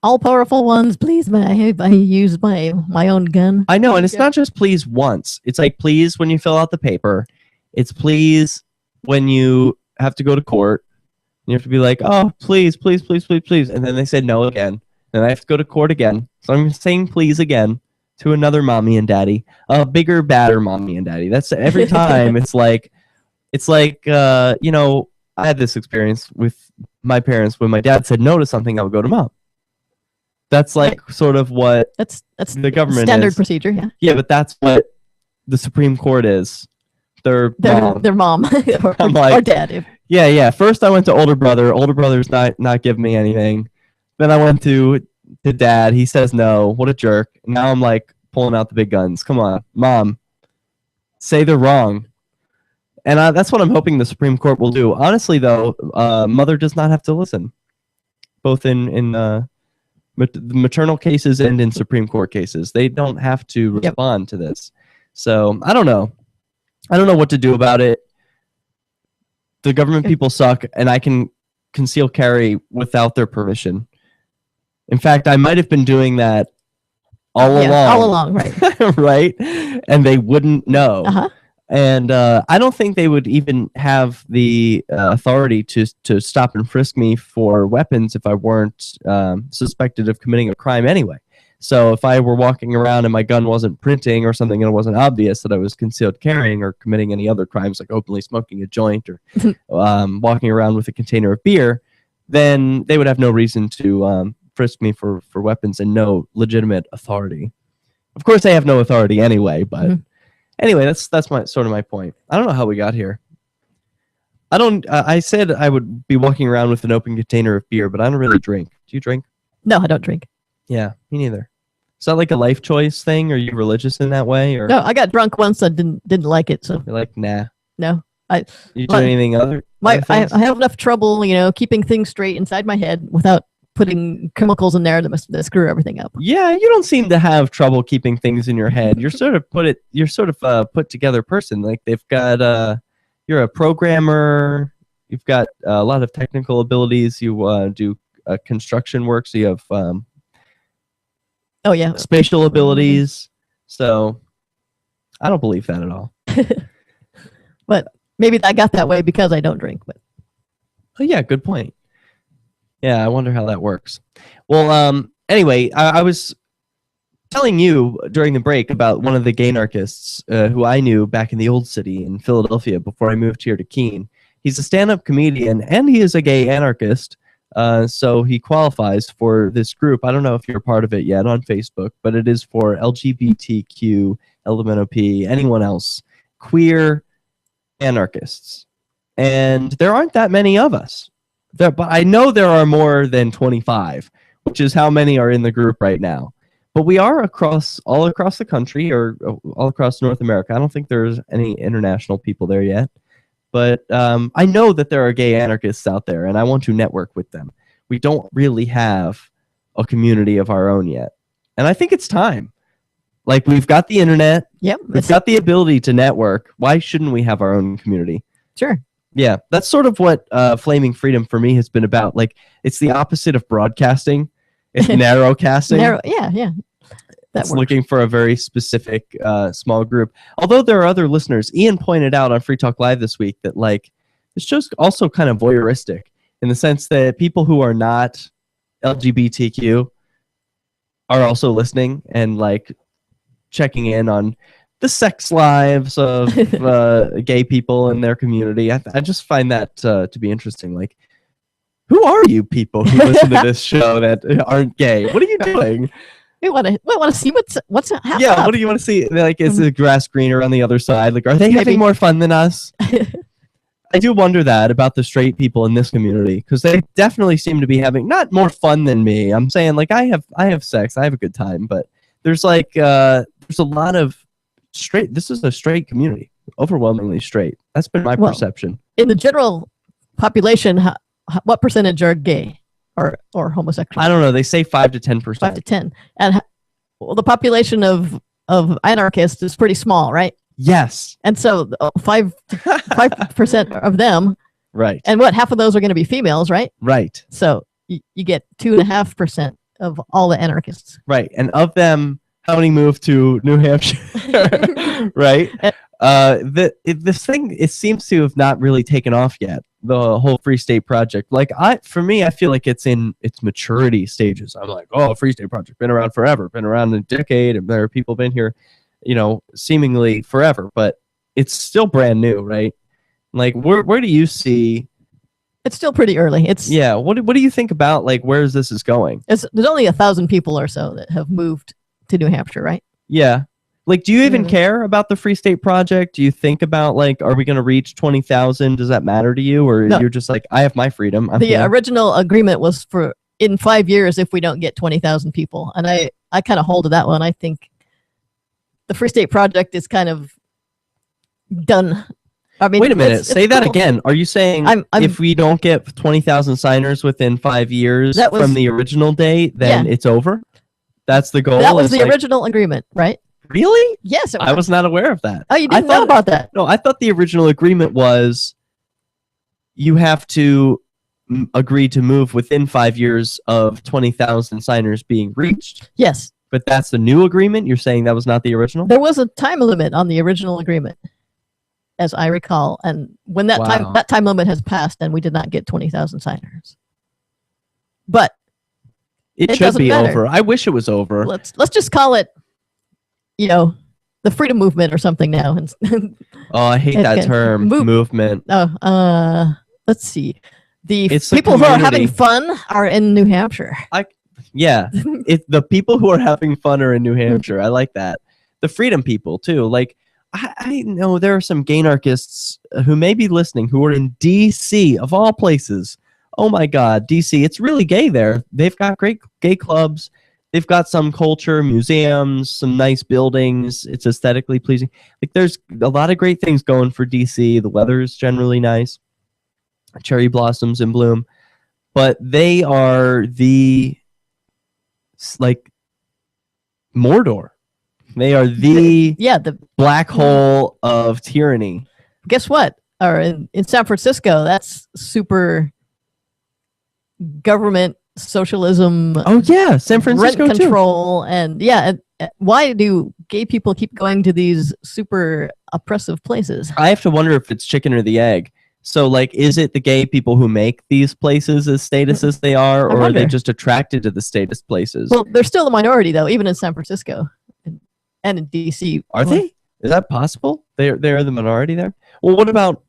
S4: all powerful ones, please, may I use my own gun?
S3: I know, and it's not just please once. It's like please when you fill out the paper. It's please when you have to go to court. You have to be like, oh, please, and then they say no again. Then I have to go to court again. So I'm saying please again to another mommy and daddy, a bigger, badder mommy and daddy. That's every time. It's like, I had this experience with my parents. When my dad said no to something, I would go to mom. That's like sort of what
S4: that's
S3: the government
S4: standard
S3: is.
S4: Procedure. Yeah.
S3: Yeah, but that's what the Supreme Court is. Their
S4: mom or dad.
S3: Yeah. First I went to older brother. Older brother's not giving me anything. Then I went to dad. He says no. What a jerk. Now I'm like pulling out the big guns. Come on, mom. Say they're wrong. And that's what I'm hoping the Supreme Court will do. Honestly, though, mother does not have to listen, both in the maternal cases and in Supreme Court cases. They don't have to respond to this. So I don't know. I don't know what to do about it. The government people suck, and I can conceal carry without their permission. In fact, I might have been doing that all along.
S4: All along, right.
S3: Right? And they wouldn't know.
S4: Uh-huh.
S3: And I don't think they would even have the authority to stop and frisk me for weapons if I weren't suspected of committing a crime anyway. So if I were walking around and my gun wasn't printing or something and it wasn't obvious that I was concealed carrying or committing any other crimes like openly smoking a joint or walking around with a container of beer, then they would have no reason to frisk me for weapons and no legitimate authority. Of course, they have no authority anyway, but anyway, that's my point. I don't know how we got here. I said I would be walking around with an open container of beer, but I don't really drink. Do you drink?
S4: No, I don't drink.
S3: Yeah, me neither. Is that like a life choice thing? Are you religious in that way? Or
S4: No, I got drunk once and didn't like it. So
S3: you're like, nah.
S4: No,
S3: You do anything other?
S4: I have enough trouble, keeping things straight inside my head without putting chemicals in there that screw everything up.
S3: Yeah, you don't seem to have trouble keeping things in your head. You're sort of put together person. Like they've got you're a programmer. You've got a lot of technical abilities. You do construction work, so you have
S4: oh yeah,
S3: spatial abilities. So I don't believe that at all.
S4: But maybe I got that way because I don't drink. But
S3: oh yeah, good point. Yeah, I wonder how that works. Well, anyway, I was telling you during the break about one of the gay anarchists who I knew back in the old city in Philadelphia before I moved here to Keene. He's a stand-up comedian, and he is a gay anarchist, so he qualifies for this group. I don't know if you're a part of it yet on Facebook, but it is for LGBTQ, LMNOP, anyone else, queer anarchists. And there aren't that many of us. But I know there are more than 25, which is how many are in the group right now. But we are all across the country or all across North America. I don't think there's any international people there yet. But I know that there are gay anarchists out there, and I want to network with them. We don't really have a community of our own yet. And I think it's time. Like, we've got the internet.
S4: Yep.
S3: We've got the ability to network. Why shouldn't we have our own community?
S4: Sure.
S3: Yeah, that's sort of what Flaming Freedom for me has been about. Like, it's the opposite of broadcasting. It's narrowcasting.
S4: Yeah.
S3: It's looking for a very specific small group. Although there are other listeners, Ian pointed out on Free Talk Live this week that like it's just also kind of voyeuristic in the sense that people who are not LGBTQ are also listening and like checking in on the sex lives of gay people in their community. I just find that to be interesting. Like, who are you people who listen to this show that aren't gay? What are you doing?
S4: We want to see what's happening.
S3: Yeah, what do you want to see? Like, is the grass greener on the other side? Like, are they having more fun than us? I do wonder that about the straight people in this community because they definitely seem to be having not more fun than me. I'm saying like I have sex, I have a good time, but there's like there's a lot of straight. This is a straight community, overwhelmingly straight. That's been my perception.
S4: In the general population, what percentage are gay or homosexual?
S3: I don't know. They say 5 to 10%.
S4: 5 to 10, and the population of anarchists is pretty small, right?
S3: Yes.
S4: And so 5% of them,
S3: right?
S4: And what, half of those are going to be females, right?
S3: Right.
S4: So you get 2.5% of all the anarchists,
S3: right? And of them, how many moved to New Hampshire? Right. This thing, it seems to have not really taken off yet. The whole Free State Project, like for me, I feel like it's in its maturity stages. I'm like, oh, Free State Project been around forever, been around a decade, and there are people been here, seemingly forever, but it's still brand new, right? Like, where do you see?
S4: It's still pretty early.
S3: Yeah. What do you think about like where this is going?
S4: There's only 1,000 people or so that have moved to New Hampshire, right?
S3: Yeah. Like, do you even care about the Free State Project? Do you think about, like, are we going to reach 20,000? Does that matter to you? Or you're just like, I have my freedom.
S4: The original agreement was for in 5 years if we don't get 20,000 people. And I kind of hold to that one. I think the Free State Project is kind of done. I mean,
S3: wait a minute. Say that again. Are you saying if we don't get 20,000 signers within 5 years from the original date, then it's over? That's the goal?
S4: That was the original agreement, right?
S3: Really?
S4: Yes.
S3: I was not aware of that.
S4: Oh, you didn't know about that?
S3: No, I thought the original agreement was you have to agree to move within 5 years of 20,000 signers being reached.
S4: Yes.
S3: But that's the new agreement? You're saying that was not the original?
S4: There was a time limit on the original agreement. as I recall. And when that time limit has passed, and we did not get 20,000 signers. But
S3: it should be over. I wish it was over.
S4: Let's just call it, the freedom movement or something now.
S3: Oh, I hate that term, movement.
S4: Let's see. The people who are having fun are in New Hampshire.
S3: The people who are having fun are in New Hampshire. I like that. The freedom people too. Like I know there are some gay anarchists who may be listening who are in DC of all places. Oh my God, DC! It's really gay there. They've got great gay clubs. They've got some culture, museums, some nice buildings. It's aesthetically pleasing. Like there's a lot of great things going for DC. The weather is generally nice. Cherry blossoms in bloom. But they are the Mordor. They are the black hole of tyranny.
S4: Guess what? Or in San Francisco, that's super government socialism.
S3: Oh yeah, San Francisco
S4: rent control too. And why do gay people keep going to these super oppressive places?
S3: I have to wonder if it's chicken or the egg. So is it the gay people who make these places as status as they are, or are they just attracted to the status places?
S4: Well, they're still the minority though, even in San Francisco and in DC.
S3: Are they? Is that possible? They're the minority there? Well, what about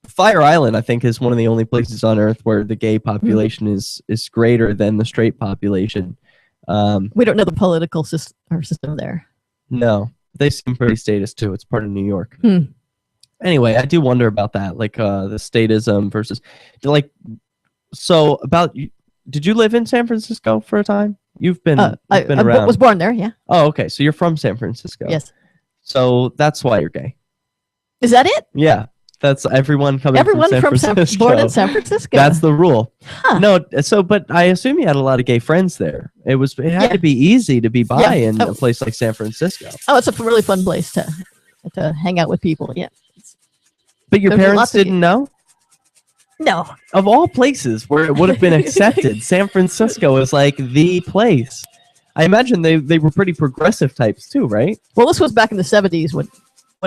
S3: Fire Island? I think is one of the only places on Earth where the gay population is greater than the straight population.
S4: We don't know the political system there. So
S3: they seem pretty status too. It's part of New York. Anyway, I do wonder about that, the statism versus, so about, did you live in San Francisco for a time? You've been around.
S4: I was born there, yeah.
S3: Oh, okay. So you're from San Francisco.
S4: Yes.
S3: So that's why you're gay.
S4: Is that it?
S3: Yeah. That's everyone from San Francisco.
S4: Born in San Francisco.
S3: That's the rule.
S4: Huh.
S3: No, but I assume you had a lot of gay friends there. It had to be easy to be by in a place like San Francisco.
S4: Oh, it's a really fun place to hang out with people, yeah.
S3: But your parents didn't know?
S4: No.
S3: Of all places where it would have been accepted, San Francisco is the place. I imagine they were pretty progressive types too, right?
S4: Well, this was back in the 70s when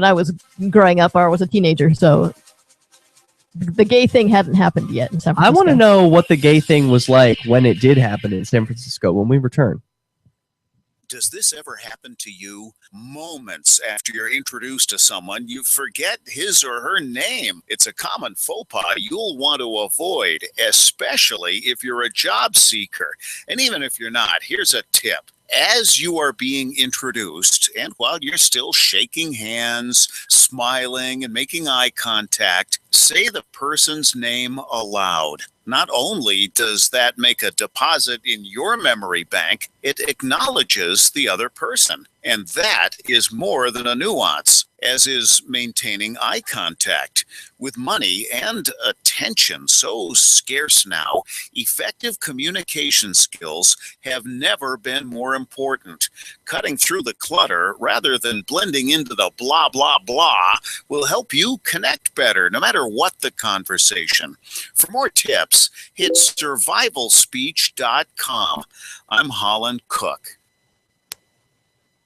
S4: I was growing up or was a teenager, so the gay thing hadn't happened yet in San Francisco.
S3: I want to know what the gay thing was like when it did happen in San Francisco when we return.
S6: Does this ever happen to you? Moments after you're introduced to someone, you forget his or her name. It's a common faux pas you'll want to avoid, especially if you're a job seeker. And even if you're not, here's a tip. As you are being introduced, and while you're still shaking hands, smiling, and making eye contact, say the person's name aloud. Not only does that make a deposit in your memory bank, it acknowledges the other person. And that is more than a nuance, as is maintaining eye contact. With money and attention so scarce now, effective communication skills have never been more important. Cutting through the clutter rather than blending into the blah, blah, blah will help you connect better, no matter what the conversation. For more tips, hit survivalspeech.com. I'm Holland Cook.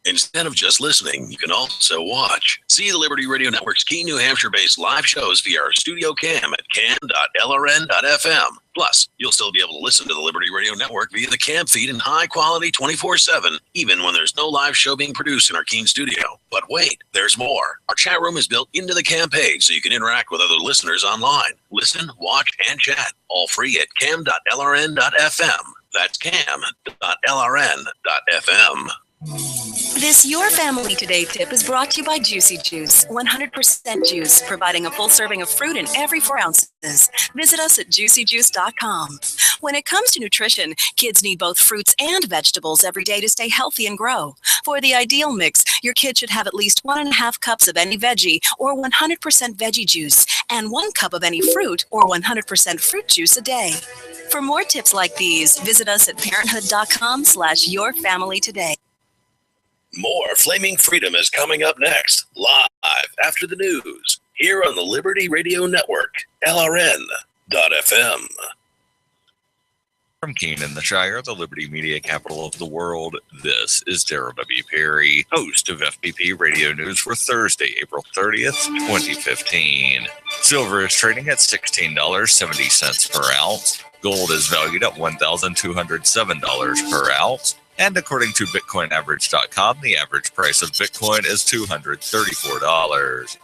S7: Instead of just listening, you can also watch. See the Liberty Radio Network's Keene, New Hampshire-based live shows via our studio cam at cam.lrn.fm. Plus, you'll still be able to listen to the Liberty Radio Network via the cam feed in high quality 24/7, even when there's no live show being produced in our Keene studio. But wait, there's more. Our chat room is built into the cam page so you can interact with other listeners online. Listen, watch, and chat, all free at cam.lrn.fm. That's cam.lrn.fm.
S2: This Your Family Today tip is brought to you by Juicy Juice, 100% juice, providing a full serving of fruit in every 4 ounces. Visit us at juicyjuice.com. When it comes to nutrition, kids need both fruits and vegetables every day to stay healthy and grow. For the ideal mix, your kid should have at least 1.5 cups of any veggie or 100% veggie juice and 1 cup of any fruit or 100% fruit juice a day. For more tips like these, visit us at parenthood.com/yourfamilytoday.
S7: More Flaming Freedom is coming up next, live after the news, here on the Liberty Radio Network, LRN.FM.
S23: From Keene in the Shire, the Liberty Media capital of the world, this is Darrell W. Perry, host of FPP Radio News for Thursday, April 30th, 2015. Silver is trading at $16.70 per ounce. Gold is valued at $1,207 per ounce. And according to BitcoinAverage.com, the average price of Bitcoin is $234.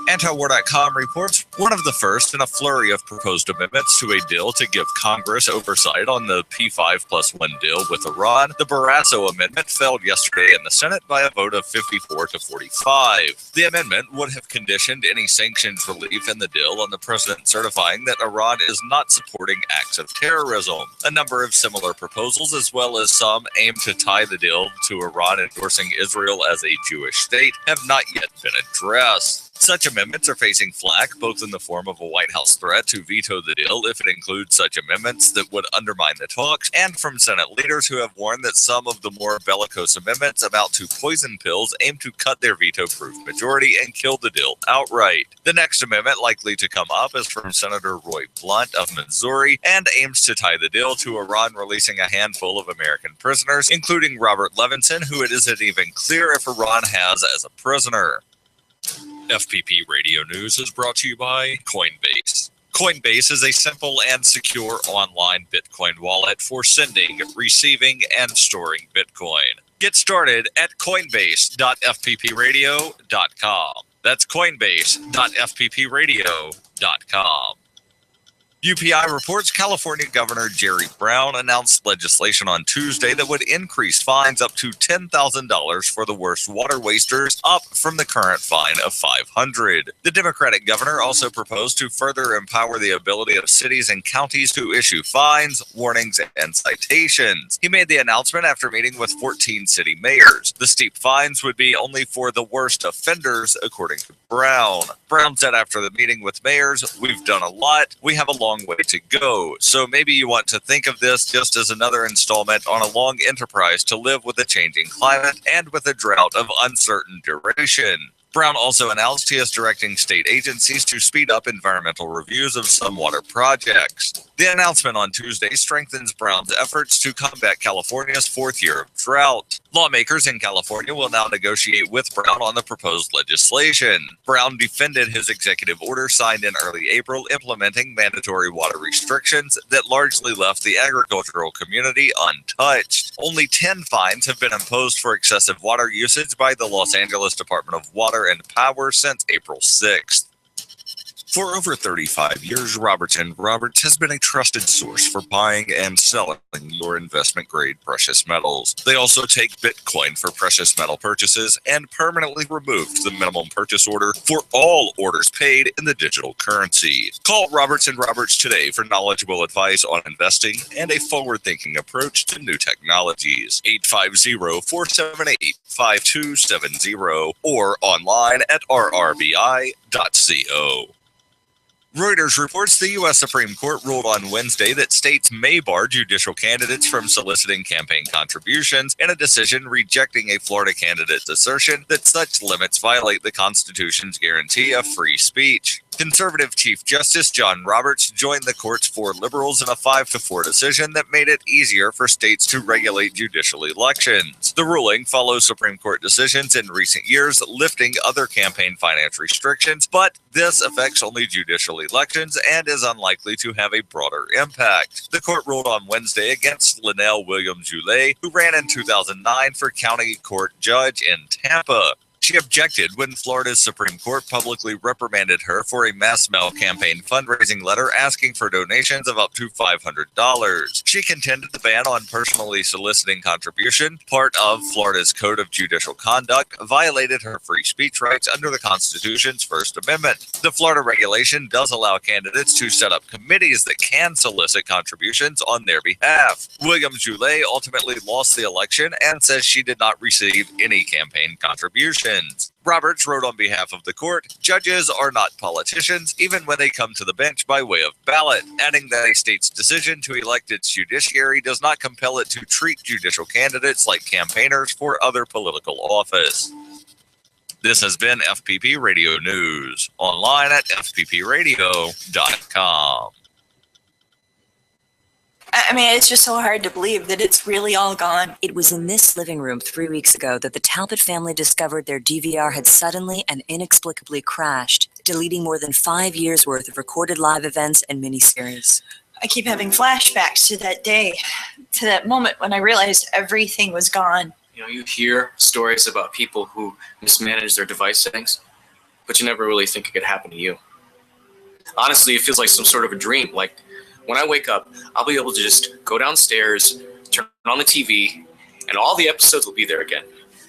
S23: Antiwar.com reports one of the first in a flurry of proposed amendments to a bill to give Congress oversight on the P5+1 deal with Iran. The Barrasso amendment failed yesterday in the Senate by a vote of 54 to 45. The amendment would have conditioned any sanctions relief in the deal on the president certifying that Iran is not supporting acts of terrorism. A number of similar proposals, as well as some aimed to tie the deal to Iran endorsing Israel as a Jewish state, have not yet been addressed. Such amendments are facing flack, both in the form of a White House threat to veto the deal if it includes such amendments that would undermine the talks, and from Senate leaders who have warned that some of the more bellicose amendments amount to poison pills aimed to cut their veto-proof majority and kill the deal outright. The next amendment likely to come up is from Senator Roy Blunt of Missouri and aims to tie the deal to Iran releasing a handful of American prisoners, including Robert Levinson, who it isn't even clear if Iran has as a prisoner. FPP Radio News is brought to you by Coinbase. Coinbase is a simple and secure online Bitcoin wallet for sending, receiving, and storing Bitcoin. Get started at coinbase.fppradio.com. That's coinbase.fppradio.com. UPI reports California Governor Jerry Brown announced legislation on Tuesday that would increase fines up to $10,000 for the worst water wasters, up from the current fine of $500. The Democratic governor also proposed to further empower the ability of cities and counties to issue fines, warnings, and citations. He made the announcement after meeting with 14 city mayors. The steep fines would be only for the worst offenders, according to Brown. Brown said after the meeting with mayors, "We've done a lot. We have a long way to go. So maybe you want to think of this just as another installment on a long enterprise to live with a changing climate and with a drought of uncertain duration." Brown also announced he is directing state agencies to speed up environmental reviews of some water projects. The announcement on Tuesday strengthens Brown's efforts to combat California's fourth year of drought. Lawmakers in California will now negotiate with Brown on the proposed legislation. Brown defended his executive order signed in early April implementing mandatory water restrictions that largely left the agricultural community untouched. Only 10 fines have been imposed for excessive water usage by the Los Angeles Department of Water and Power since April 6th. For over 35 years, Roberts & Roberts has been a trusted source for buying and selling your investment-grade precious metals. They also take Bitcoin for precious metal purchases and permanently removed the minimum purchase order for all orders paid in the digital currency. Call Roberts & Roberts today for knowledgeable advice on investing and a forward-thinking approach to new technologies. 850-478-5270 or online at rrbi.co. Reuters reports the U.S. Supreme Court ruled on Wednesday that states may bar judicial candidates from soliciting campaign contributions in a decision rejecting a Florida candidate's assertion that such limits violate the Constitution's guarantee of free speech. Conservative Chief Justice John Roberts joined the court's four liberals in a 5-4 decision that made it easier for states to regulate judicial elections. The ruling follows Supreme Court decisions in recent years lifting other campaign finance restrictions, but this affects only judicial elections and is unlikely to have a broader impact. The court ruled on Wednesday against Linnell Williams-Joulet, who ran in 2009 for county court judge in Tampa. She objected when Florida's Supreme Court publicly reprimanded her for a mass mail campaign fundraising letter asking for donations of up to $500. She contended the ban on personally soliciting contribution, part of Florida's Code of Judicial Conduct, violated her free speech rights under the Constitution's First Amendment. The Florida regulation does allow candidates to set up committees that can solicit contributions on their behalf. Williams-Joulet ultimately lost the election and says she did not receive any campaign contribution. Roberts wrote on behalf of the court, "Judges are not politicians, even when they come to the bench by way of ballot," adding that a state's decision to elect its judiciary does not compel it to treat judicial candidates like campaigners for other political office. This has been FPP Radio News, online at fppradio.com.
S5: I mean, it's just so hard to believe that it's really all gone.
S9: It was in this living room 3 weeks ago that the Talbot family discovered their DVR had suddenly and inexplicably crashed, deleting more than 5 years' worth of recorded live events and miniseries.
S5: I keep having flashbacks to that day, to that moment when I realized everything was gone.
S10: You know, you hear stories about people who mismanage their device settings, but you never really think it could happen to you. Honestly, it feels like some sort of a dream. Like, when I wake up, I'll be able to just go downstairs, turn on the TV, and all the episodes will be there again,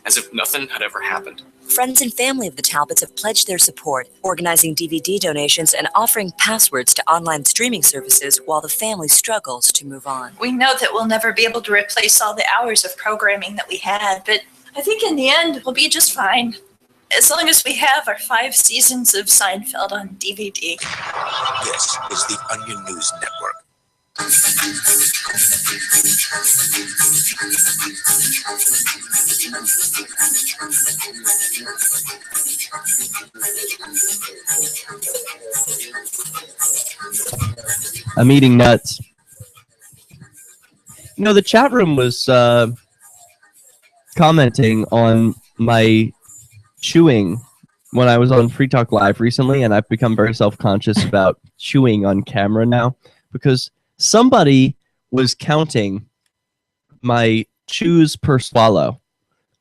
S10: as if nothing had ever happened.
S9: Friends and family of the Talbots have pledged their support, organizing DVD donations and offering passwords to online streaming services while the family struggles to move on.
S5: We know that we'll never be able to replace all the hours of programming that we had, but I think in the end, we'll be just fine. As long as we have our 5 seasons of Seinfeld on DVD.
S11: This is the Onion News Network.
S3: I'm eating nuts. You know, the chat room was commenting on my chewing when I was on Free Talk Live recently, and I've become very self-conscious about chewing on camera now because somebody was counting my chews per swallow.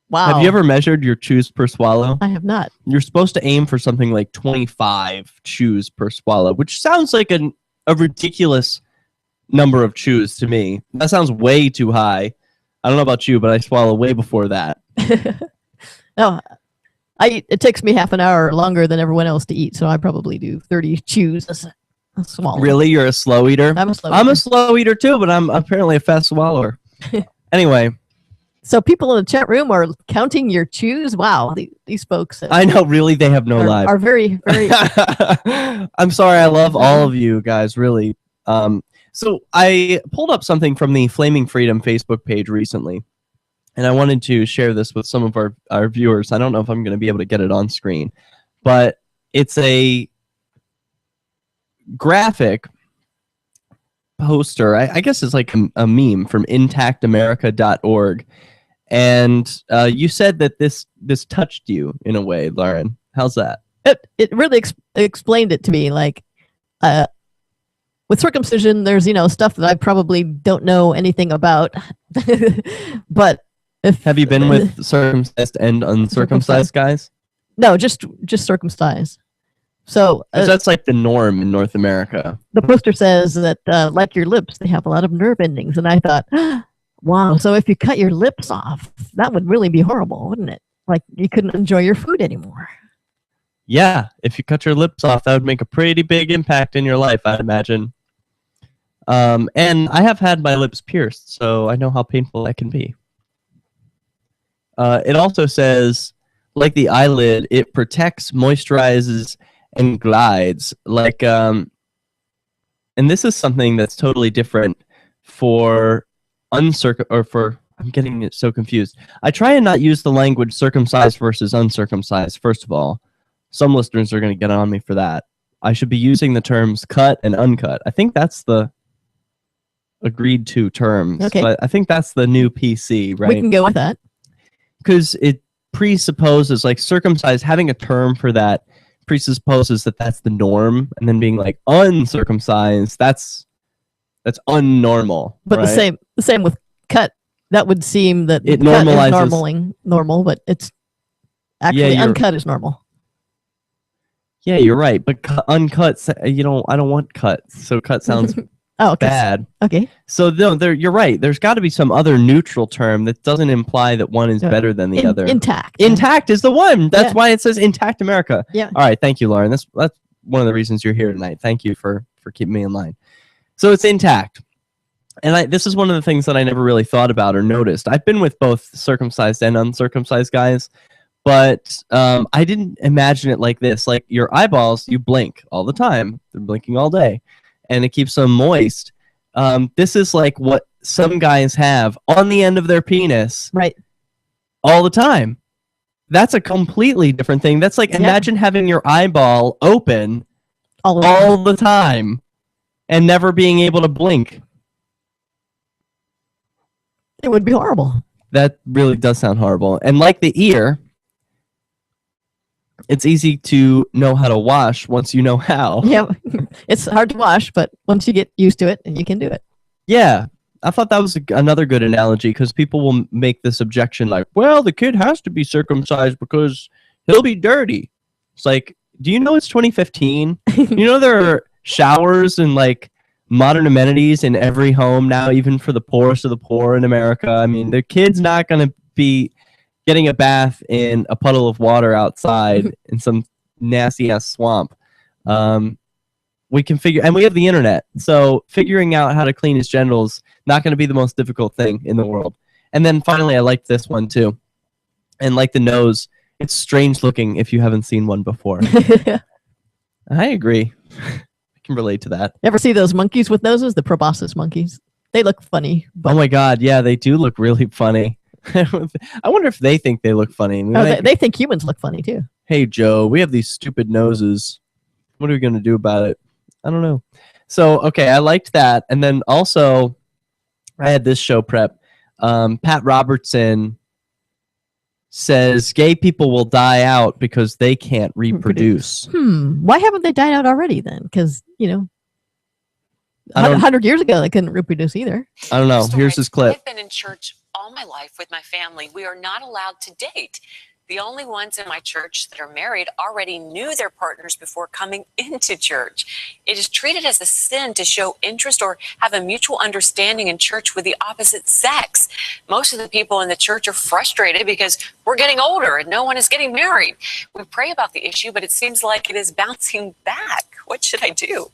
S4: Wow.
S3: Have you ever measured your chews per swallow?
S4: I have not.
S3: You're supposed to aim for something like 25 chews per swallow, which sounds like a ridiculous number of chews to me. That sounds way too high. I don't know about you, but I swallow way before that.
S4: No, it takes me half an hour longer than everyone else to eat, so I probably do 30 chews a swallow.
S3: Really? You're a slow eater?
S4: I'm a slow eater.
S3: I'm a slow eater too, but I'm apparently a fast swallower. Anyway.
S4: So people in the chat room are counting your chews? Wow, these folks.
S3: I know, really, they have no lives.
S4: Are very, very...
S3: I'm sorry, I love all of you guys, really. So I pulled up something from the Flaming.Freedom Facebook page recently, and I wanted to share this with some of our viewers. I don't know if I'm going to be able to get it on screen, but it's a graphic poster. I guess it's like a meme from intactamerica.org. And you said that this touched you in a way, Lauren. How's that?
S4: It really explained it to me. Like, with circumcision, there's stuff that I probably don't know anything about. But
S3: have you been with circumcised and uncircumcised guys?
S4: No, just circumcised. So
S3: that's like the norm in North America.
S4: The poster says that, like your lips, they have a lot of nerve endings. And I thought, wow, so if you cut your lips off, that would really be horrible, wouldn't it? Like you couldn't enjoy your food anymore.
S3: Yeah, if you cut your lips off, that would make a pretty big impact in your life, I'd imagine. And I have had my lips pierced, so I know how painful that can be. It also says, like the eyelid, it protects, moisturizes, and glides. Like, and this is something that's totally different for I'm getting so confused. I try and not use the language circumcised versus uncircumcised, first of all. Some listeners are going to get on me for that. I should be using the terms cut and uncut. I think that's the agreed to terms.
S4: Okay.
S3: But I think that's the new PC, right?
S4: We can go with that.
S3: Because it presupposes, like circumcised, having a term for that presupposes that that's the norm, and then being like uncircumcised, that's unnormal.
S4: But
S3: right?
S4: the same with cut. That would seem that
S3: it
S4: cut
S3: normalizes
S4: is normal, but it's actually uncut is normal.
S3: Yeah, you're right. But uncut, I don't want cut. So cut sounds bad.
S4: Okay.
S3: So you're right. There's got to be some other neutral term that doesn't imply that one is better than the other.
S4: Intact.
S3: Intact is the one. That's why it says Intact America.
S4: Yeah.
S3: All right. Thank you, Lauren. That's one of the reasons you're here tonight. Thank you for keeping me in line. So it's intact. And this is one of the things that I never really thought about or noticed. I've been with both circumcised and uncircumcised guys, but I didn't imagine it like this. Like your eyeballs, you blink all the time. They're blinking all day, and it keeps them moist. This is like what some guys have on the end of their penis,
S4: right,
S3: all the time. That's a completely different thing. That's like imagine having your eyeball open all the time and never being able to blink.
S4: It would be horrible.
S3: That really does sound horrible. And like the ear, it's easy to know how to wash once you know how.
S4: Yeah, it's hard to wash, but once you get used to it, you can do it.
S3: Yeah, I thought that was another good analogy because people will make this objection like, well, the kid has to be circumcised because he'll be dirty. It's like, do you know it's 2015? You know there are showers and like modern amenities in every home now, even for the poorest of the poor in America. I mean, the kid's not going to be getting a bath in a puddle of water outside in some nasty ass swamp. We can figure, and we have the internet, so figuring out how to clean his genitals not going to be the most difficult thing in the world. And then finally, I liked this one too, and like the nose, it's strange looking if you haven't seen one before. I agree. I can relate to that.
S4: Ever see those monkeys with noses? The proboscis monkeys. They look funny. But
S3: oh my god, yeah, they do look really funny. I wonder if they think they look funny.
S4: They think humans look funny too.
S3: Hey Joe, we have these stupid noses. What are we going to do about it? I don't know. So, okay, I liked that. And then also, I had this show prep. Pat Robertson says gay people will die out because they can't reproduce.
S4: Why haven't they died out already then? Because, 100 years ago, they couldn't reproduce either.
S3: I don't know. Here's his clip.
S12: I've been in church all my life with my family. We are not allowed to date. The only ones in my church that are married already knew their partners before coming into church. It is treated as a sin to show interest or have a mutual understanding in church with the opposite sex. Most of the people in the church are frustrated because we're getting older and no one is getting married. We pray about the issue, but it seems like it is bouncing back. What should I do?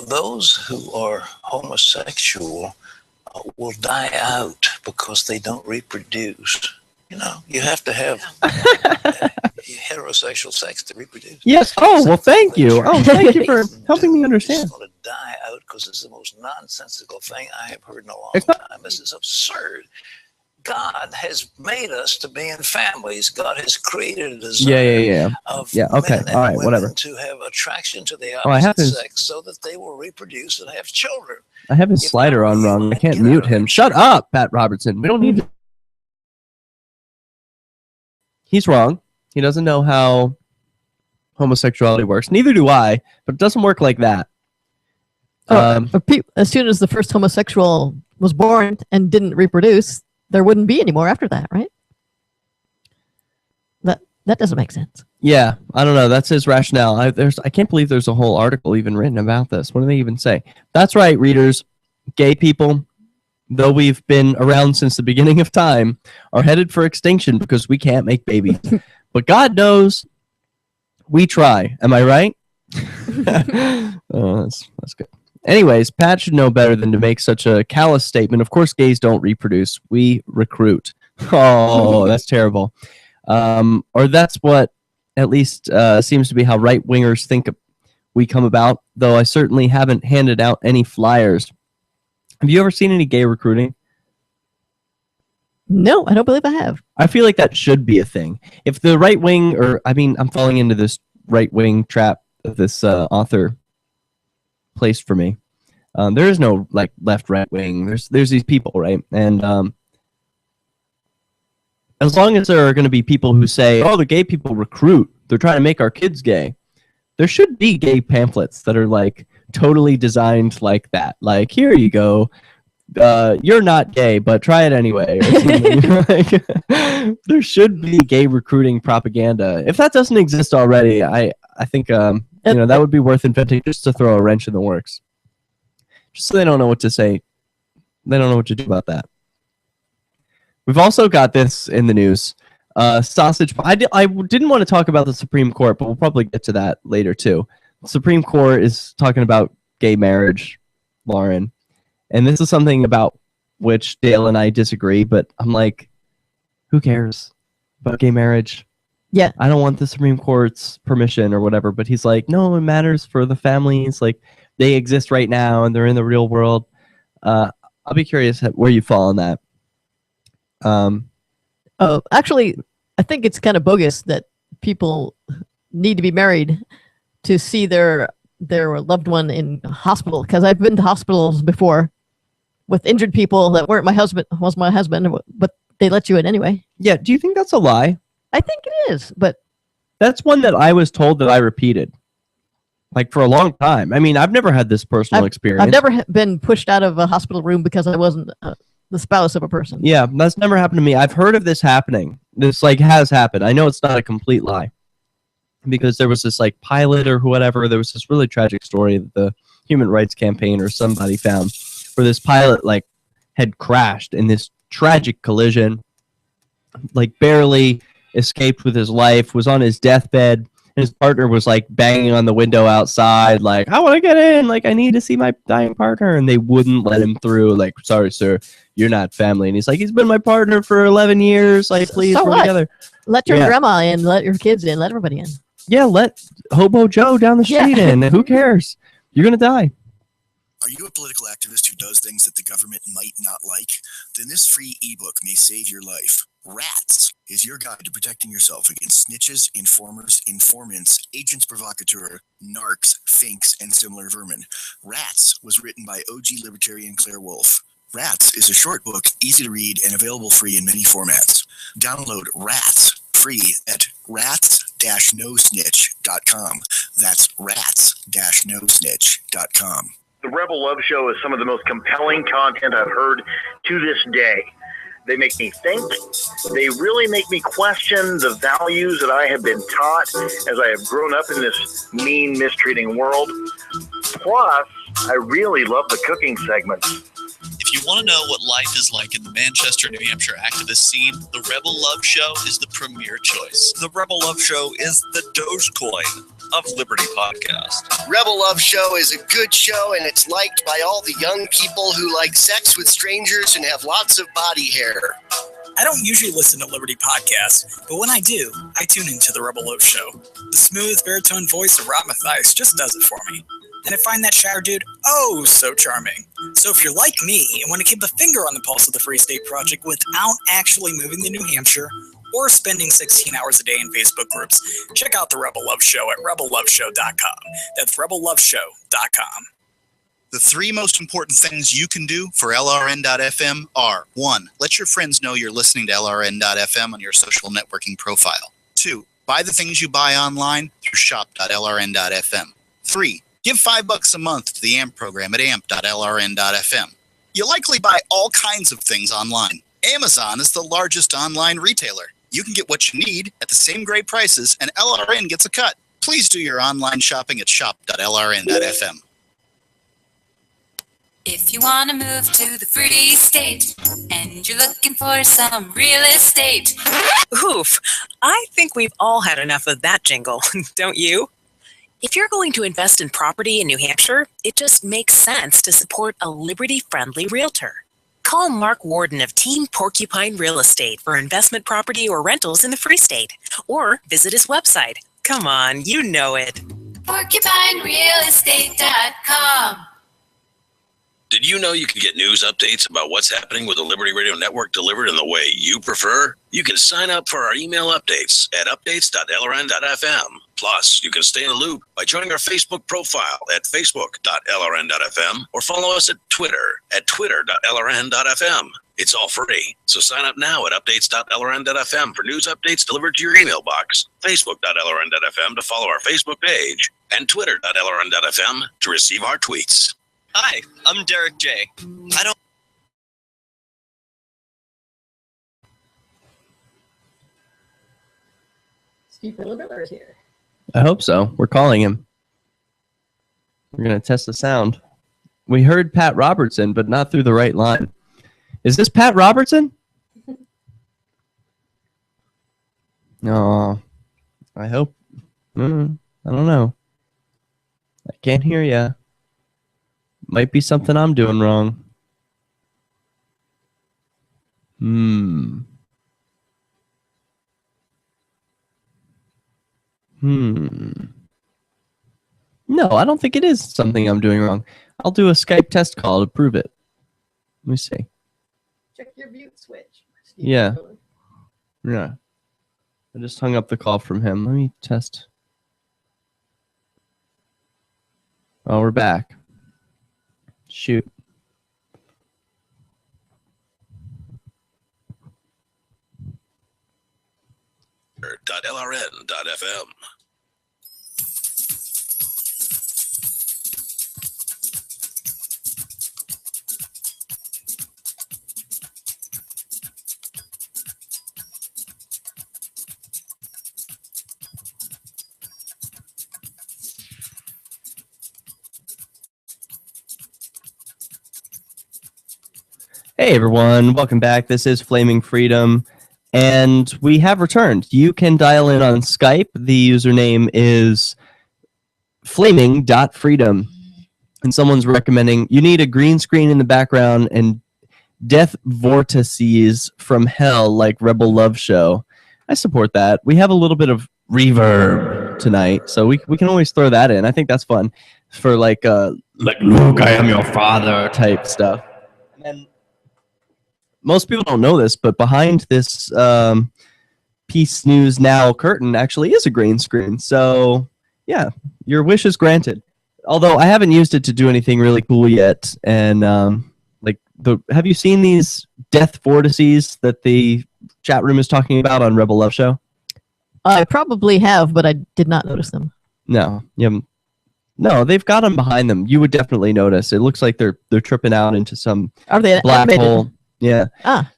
S14: Those who are homosexual will die out because they don't reproduce. You have to have heterosexual sex to reproduce.
S3: Yes. Oh, well, thank you. Oh, thank you for helping me understand.
S14: It's going to die out because it's the most nonsensical thing I have heard in a long time. This is absurd. God has made us to be in families. God has created a desire of
S3: okay.
S14: men and
S3: All right.
S14: women
S3: Whatever.
S14: to have attraction to the
S3: I have
S14: opposite sex so that they will reproduce and have children.
S3: I have his slider on wrong. I can't mute him. Shut up, Pat Robertson. We don't need to. He's wrong. He doesn't know how homosexuality works. Neither do I, but it doesn't work like that.
S4: As soon as the first homosexual was born and didn't reproduce, there wouldn't be any more after that, right? That doesn't make sense.
S3: Yeah, I don't know. That's his rationale. I can't believe there's a whole article even written about this. What do they even say? That's right, readers. Gay people, though we've been around since the beginning of time, are headed for extinction because we can't make babies. But God knows we try. Am I right? Oh, that's good. Anyways, Pat should know better than to make such a callous statement. Of course, gays don't reproduce. We recruit. Oh, that's terrible. Or that's what at least seems to be how right-wingers think we come about, though I certainly haven't handed out any flyers. Have you ever seen any gay recruiting?
S4: No, I don't believe I have.
S3: I feel like that should be a thing. If the right wing, I'm falling into this right wing trap that this author placed for me. There is no like left right wing. There's these people, right? And as long as there are going to be people who say, "Oh, the gay people recruit. They're trying to make our kids gay," there should be gay pamphlets that are like totally designed like that. Like, here you go. You're not gay, but try it anyway. There should be gay recruiting propaganda. If that doesn't exist already, I think that would be worth inventing just to throw a wrench in the works. Just so they don't know what to say. They don't know what to do about that. We've also got this in the news. Sausage. I didn't want to talk about the Supreme Court, but we'll probably get to that later too. The Supreme Court is talking about gay marriage, Lauren. And this is something about which Dale and I disagree, but I'm like, who cares about gay marriage?
S4: Yeah.
S3: I don't want the Supreme Court's permission or whatever, but he's like, no, it matters for the families. Like, they exist right now and they're in the real world. I'll be curious where you fall on that.
S4: Actually, I think it's kind of bogus that people need to be married to see their loved one in hospital, because I've been to hospitals before with injured people that weren't my husband, but they let you in anyway.
S3: Yeah. Do you think that's a lie?
S4: I think it is, but
S3: that's one that I was told that I repeated, like for a long time. I mean, I've never had this personal experience.
S4: I've never been pushed out of a hospital room because I wasn't the spouse of a person.
S3: Yeah, that's never happened to me. I've heard of this happening. This like has happened. I know it's not a complete lie, because there was this like pilot or whatever. There was this really tragic story that the Human Rights Campaign or somebody found, where this pilot like had crashed in this tragic collision, like barely escaped with his life, was on his deathbed, and his partner was like banging on the window outside, like, I want to get in, like, I need to see my dying partner, and they wouldn't let him through, like, sorry sir, you're not family. And he's like, he's been my partner for 11 years, like, please,
S4: so
S3: we're
S4: what?
S3: together.
S4: Let your grandma in, let your kids in, let everybody in.
S3: Yeah, let Hobo Joe down the street in. Who cares? You're gonna die.
S13: Are you a political activist who does things that the government might not like? Then this free ebook may save your life. Rats is your guide to protecting yourself against snitches, informers, informants, agents provocateur, narcs, finks, and similar vermin. Rats was written by OG libertarian Claire Wolfe. Rats is a short book, easy to read, and available free in many formats. Download Rats free at rats-nosnitch.com. That's rats-nosnitch.com.
S15: The Rebel Love Show is some of the most compelling content I've heard to this day. They make me think. They really make me question the values that I have been taught as I have grown up in this mean, mistreating world. Plus, I really love the cooking segments.
S19: If you want to know what life is like in the Manchester, New Hampshire activist scene, the Rebel Love Show is the premier choice.
S23: The Rebel Love Show is the Dogecoin of Liberty Podcast.
S16: Rebel Love Show is a good show, and it's liked by all the young people who like sex with strangers and have lots of body hair.
S18: I don't usually listen to Liberty podcasts, but when I do, I tune into the Rebel Love Show. The smooth, baritone voice of Rob Mathias just does it for me. And I find that Shire dude oh so charming. So if you're like me and want to keep a finger on the pulse of the Free State Project without actually moving to New Hampshire or spending 16 hours a day in Facebook groups, check out the Rebel Love Show at rebelloveshow.com. That's rebelloveshow.com.
S6: The three most important things you can do for LRN.FM are: 1. Let your friends know you're listening to LRN.FM on your social networking profile. 2. Buy the things you buy online through shop.lrn.fm. 3. Give $5 a month to the AMP program at amp.lrn.fm. You likely buy all kinds of things online. Amazon is the largest online retailer. You can get what you need at the same great prices, and LRN gets a cut. Please do your online shopping at shop.lrn.fm.
S25: If you want to move to the Free State and you're looking for some real estate.
S26: Oof, I think we've all had enough of that jingle, don't you? If you're going to invest in property in New Hampshire, it just makes sense to support a liberty-friendly realtor. Call Mark Warden of Team Porcupine Real Estate for investment property or rentals in the Free State, or visit his website. Come on, you know it.
S25: PorcupineRealEstate.com.
S7: Did you know you can get news updates about what's happening with the Liberty Radio Network delivered in the way you prefer? You can sign up for our email updates at updates.lrn.fm. Plus, you can stay in the loop by joining our Facebook profile at facebook.lrn.fm or follow us at twitter.lrn.fm. It's all free, so sign up now at updates.lrn.fm for news updates delivered to your email box, facebook.lrn.fm to follow our Facebook page, and twitter.lrn.fm to receive our tweets.
S21: Hi, I'm Derek J. I don't.
S4: Steve Miller is here.
S3: I hope so. We're calling him. We're going to test the sound. We heard Pat Robertson, but not through the right line. Is this Pat Robertson? No. I hope. I don't know. I can't hear ya. Might be something I'm doing wrong. No, I don't think it is something I'm doing wrong. I'll do a Skype test call to prove it. Let me see.
S4: Check your mute switch.
S3: Yeah. Yeah. I just hung up the call from him. Let me test. Oh, we're back. Shoot.
S7: www.lrn.fm.
S3: Hey everyone, welcome back. This is Flaming Freedom, and we have returned. You can dial in on Skype. The username is Flaming.Freedom, and someone's recommending you need a green screen in the background and death vortices from hell like Rebel Love Show. I support that. We have a little bit of reverb tonight, so we can always throw that in. I think that's fun for like Luke, I am your father type stuff. And then most people don't know this, but behind this Peace News Now curtain actually is a green screen. So, yeah, your wish is granted. Although I haven't used it to do anything really cool yet. And have you seen these death vortices that the chat room is talking about on Rebel Love Show?
S4: I probably have, but I did not notice them.
S3: No, you haven't. No, they've got them behind them. You would definitely notice. It looks like they're tripping out into some black hole. Yeah.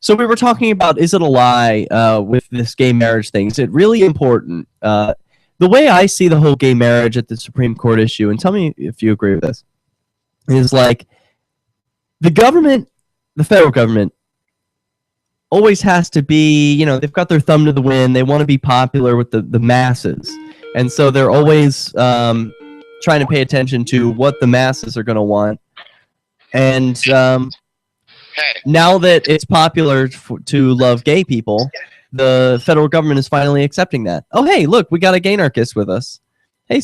S3: So we were talking about, is it a lie with this gay marriage thing? Is it really important? The way I see the whole gay marriage at the Supreme Court issue, and tell me if you agree with this, is like the government, the federal government, always has to be, they've got their thumb to the wind. They want to be popular with the masses. And so they're always trying to pay attention to what the masses are going to want. And now that it's popular to love gay people, the federal government is finally accepting that. Oh, hey, look, we got a gay anarchist with us. Hey,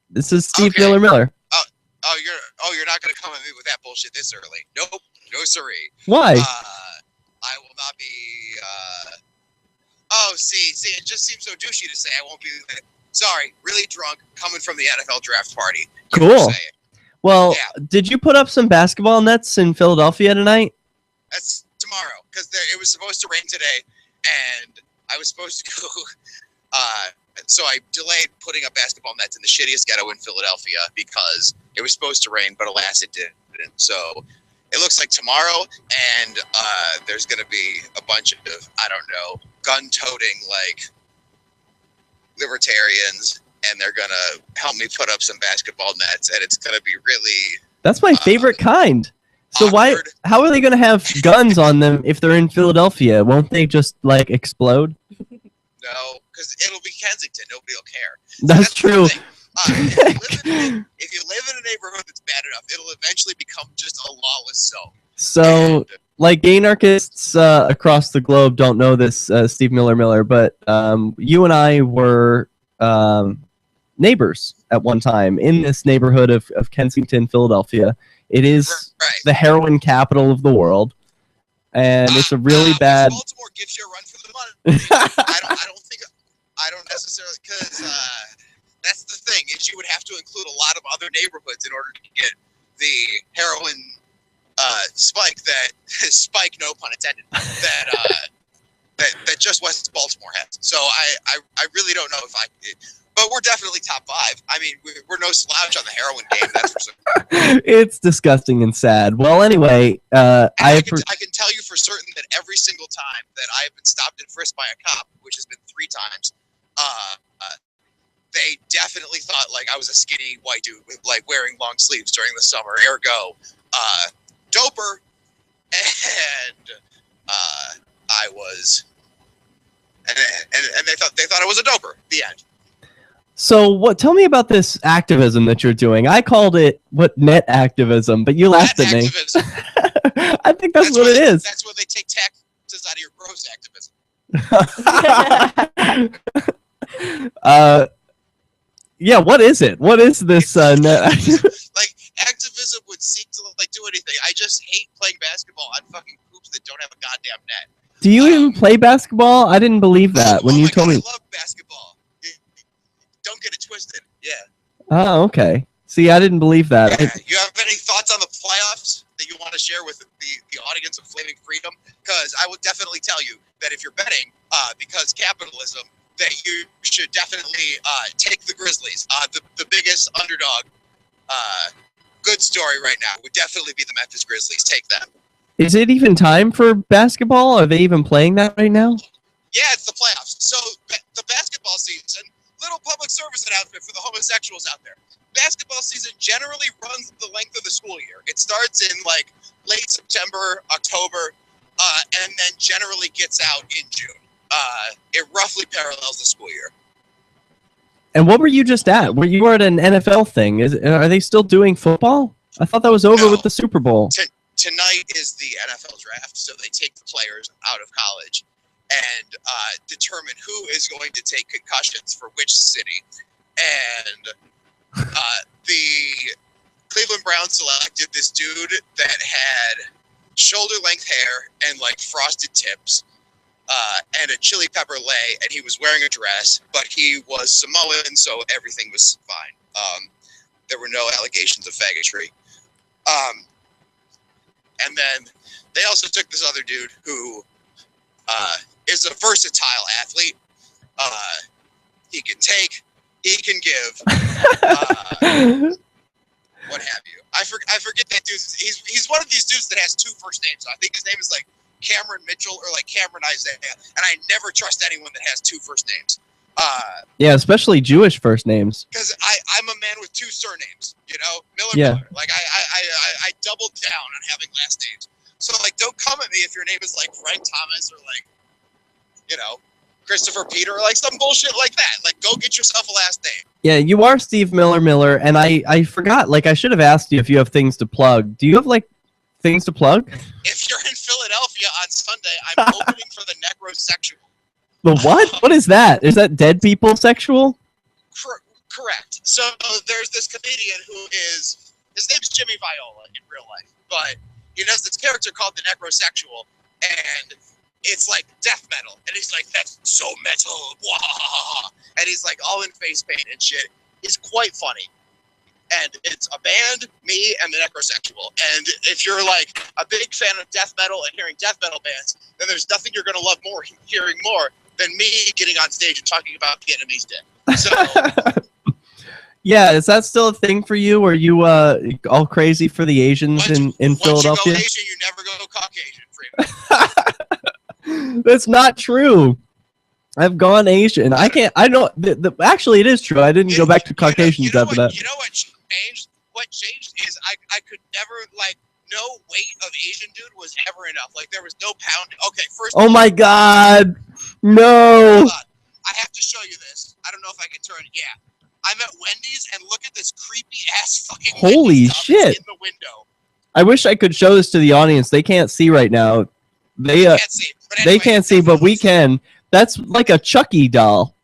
S3: this is Steve Miller.
S1: You're not going to come at me with that bullshit this early. Nope, no siree.
S3: Why?
S1: I will not be. See, it just seems so douchey to say I won't be. Sorry, really drunk, coming from the NFL draft party.
S3: Cool. Well, did you put up some basketball nets in Philadelphia tonight?
S1: That's tomorrow, because it was supposed to rain today, and I was supposed to go. So I delayed putting up basketball nets in the shittiest ghetto in Philadelphia because it was supposed to rain, but alas, it didn't. So it looks like tomorrow, and there's going to be a bunch of, I don't know, gun-toting, like, libertarians, and they're going to help me put up some basketball nets, and it's going to be really...
S3: That's my favorite kind. So how are they going to have guns on them if they're in Philadelphia? Won't they just, like, explode?
S1: No, because it'll be Kensington. Nobody will care.
S3: That's true.
S1: If you live in a neighborhood that's bad enough, it'll eventually become just a lawless zone.
S3: So, like, gay anarchists across the globe don't know this, Steve Miller, but you and I were neighbors at one time in this neighborhood of Kensington, Philadelphia. It is the heroin capital of the world, and it's a really bad...
S1: Baltimore gives you a run for the money. I don't necessarily, because that's the thing, is you would have to include a lot of other neighborhoods in order to get the heroin spike, no pun intended, that just West Baltimore has. So I really don't know if but we're definitely top 5. I mean, we're no slouch on the heroin game, that's for certain.
S3: It's disgusting and sad. Well, anyway,
S1: I can tell you for certain that every single time that I have been stopped and frisked by a cop, which has been 3 times, they definitely thought like I was a skinny white dude with like wearing long sleeves during the summer. Ergo, doper, and I was, and they thought I was a doper. The end.
S3: So tell me about this activism that you're doing. I called it net activism, but you laughed at me. I think that's what it is.
S1: That's where they take taxes out of your gross activism.
S3: Yeah, what is it? What is this net
S1: like activism would seek to like do anything. I just hate playing basketball on fucking hoops that don't have a goddamn net.
S3: Do you even play basketball? I didn't believe that when you told me.
S1: I love basketball. Don't get it twisted. Yeah.
S3: Oh, okay. See, I didn't believe that.
S1: Yeah. You have any thoughts on the playoffs that you want to share with the audience of Flaming Freedom? Because I will definitely tell you that if you're betting, because capitalism, that you should definitely take the Grizzlies. The biggest underdog. Good story right now would definitely be the Memphis Grizzlies. Take them.
S3: Is it even time for basketball? Are they even playing that right now?
S1: Yeah, it's the playoffs. So the basketball season, little public service announcement for the homosexuals out there. Basketball season generally runs the length of the school year. It starts in like late September, October, and then generally gets out in June. It roughly parallels the school year.
S3: And what were you just at? You were at an NFL thing. Are they still doing football? I thought that was over with the Super Bowl.
S1: Tonight is the NFL draft, so they take the players out of college and determine who is going to take concussions for which city. And the Cleveland Browns selected this dude that had shoulder-length hair and like frosted tips. And a chili pepper lei, and he was wearing a dress, but he was Samoan, so everything was fine. There were no allegations of faggotry. And then they also took this other dude who is a versatile athlete. He can take, he can give, what have you. I forget that dude. He's one of these dudes that has two first names. I think his name is like Cameron Mitchell or like Cameron Isaiah, and I never trust anyone that has two first names.
S3: Yeah, especially Jewish first names.
S1: Because I'm a man with two surnames, you know, Miller.
S3: Yeah.
S1: Like I doubled down on having last names. So like, don't come at me if your name is like Frank Thomas or like, you know, Christopher Peter or like some bullshit like that. Like, go get yourself a last name.
S3: Yeah, you are Steve Miller, and I forgot. Like, I should have asked you if you have things to plug. Do you have like things to plug?
S1: If you're in Philadelphia on Sunday, I'm opening for the Necrosexual.
S3: The what? What is that? Is that dead people sexual?
S1: Correct. So there's this comedian who is, his name's Jimmy Viola in real life, but he does this character called the Necrosexual, and it's like death metal, and he's like, that's so metal, wah! And he's like all in face paint and shit. It's quite funny. And it's a band, me, and the Necrosexual. And if you're like a big fan of death metal and hearing death metal bands, then there's nothing you're gonna love more hearing more than me getting on stage and talking about Vietnamese dick. So
S3: yeah, is that still a thing for you? Are you all crazy for the Asians in Philadelphia?
S1: Once you go Asian, you never go Caucasian.
S3: That's not true. I've gone Asian. I can't. I don't. Actually, it is true. I didn't go back to Caucasians after that.
S1: You know what changed? What changed is I could never like. No weight of Asian dude was ever enough. Like there was no pound. Okay, first.
S3: Oh my God! No.
S1: I have to show you this. I don't know if I can turn it. Yeah. I'm at Wendy's and look at this creepy ass fucking.
S3: Holy shit!
S1: In the window.
S3: I wish I could show this to the audience. They can't see right now. They can't see. They can't see, but we can. That's like a Chucky doll.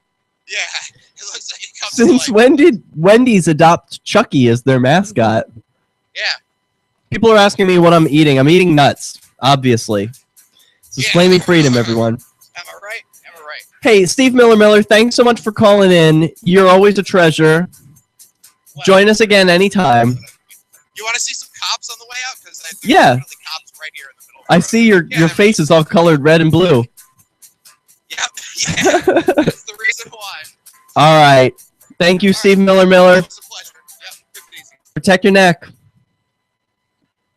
S1: Yeah, it looks like it comes.
S3: Since when did Wendy's adopt Chucky as their mascot?
S1: Yeah.
S3: People are asking me what I'm eating. I'm eating nuts, obviously. This is Flaming Freedom, everyone.
S1: Am I right? Am I right?
S3: Hey, Steve Miller, thanks so much for calling in. You're always a treasure. Well, join us again anytime.
S1: You want to see some cops on the way out? Because
S3: yeah.
S1: Cops right here in the middle.
S3: I see your face is all colored red and blue.
S1: Yep. Yeah. That's the reason why.
S3: All right. Thank you, Steve Miller.
S1: It's a pleasure. Yep.
S3: Protect your neck.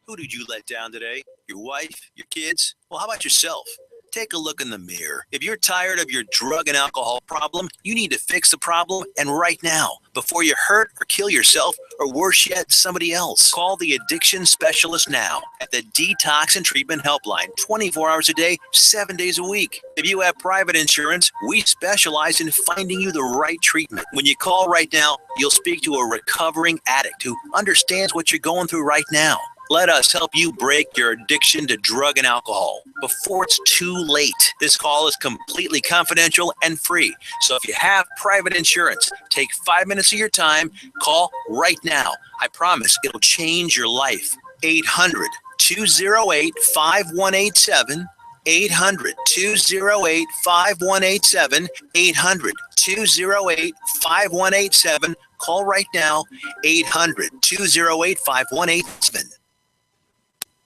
S2: Who did you let down today? Your wife? Your kids? Well, how about yourself? Take a look in the mirror. If you're tired of your drug and alcohol problem, you need to fix the problem, and right now, before you hurt or kill yourself, or worse yet, somebody else. Call the addiction specialist now at the Detox and Treatment Helpline, 24 hours a day, 7 days a week. If you have private insurance, we specialize in finding you the right treatment. When you call right now, you'll speak to a recovering addict who understands what you're going through right now. Let us help you break your addiction to drug and alcohol before it's too late. This call is completely confidential and free. So if you have private insurance, take 5 minutes of your time. Call right now. I promise it'll change your life. 800-208-5187. 800-208-5187. 800-208-5187. Call right now. 800-208-5187.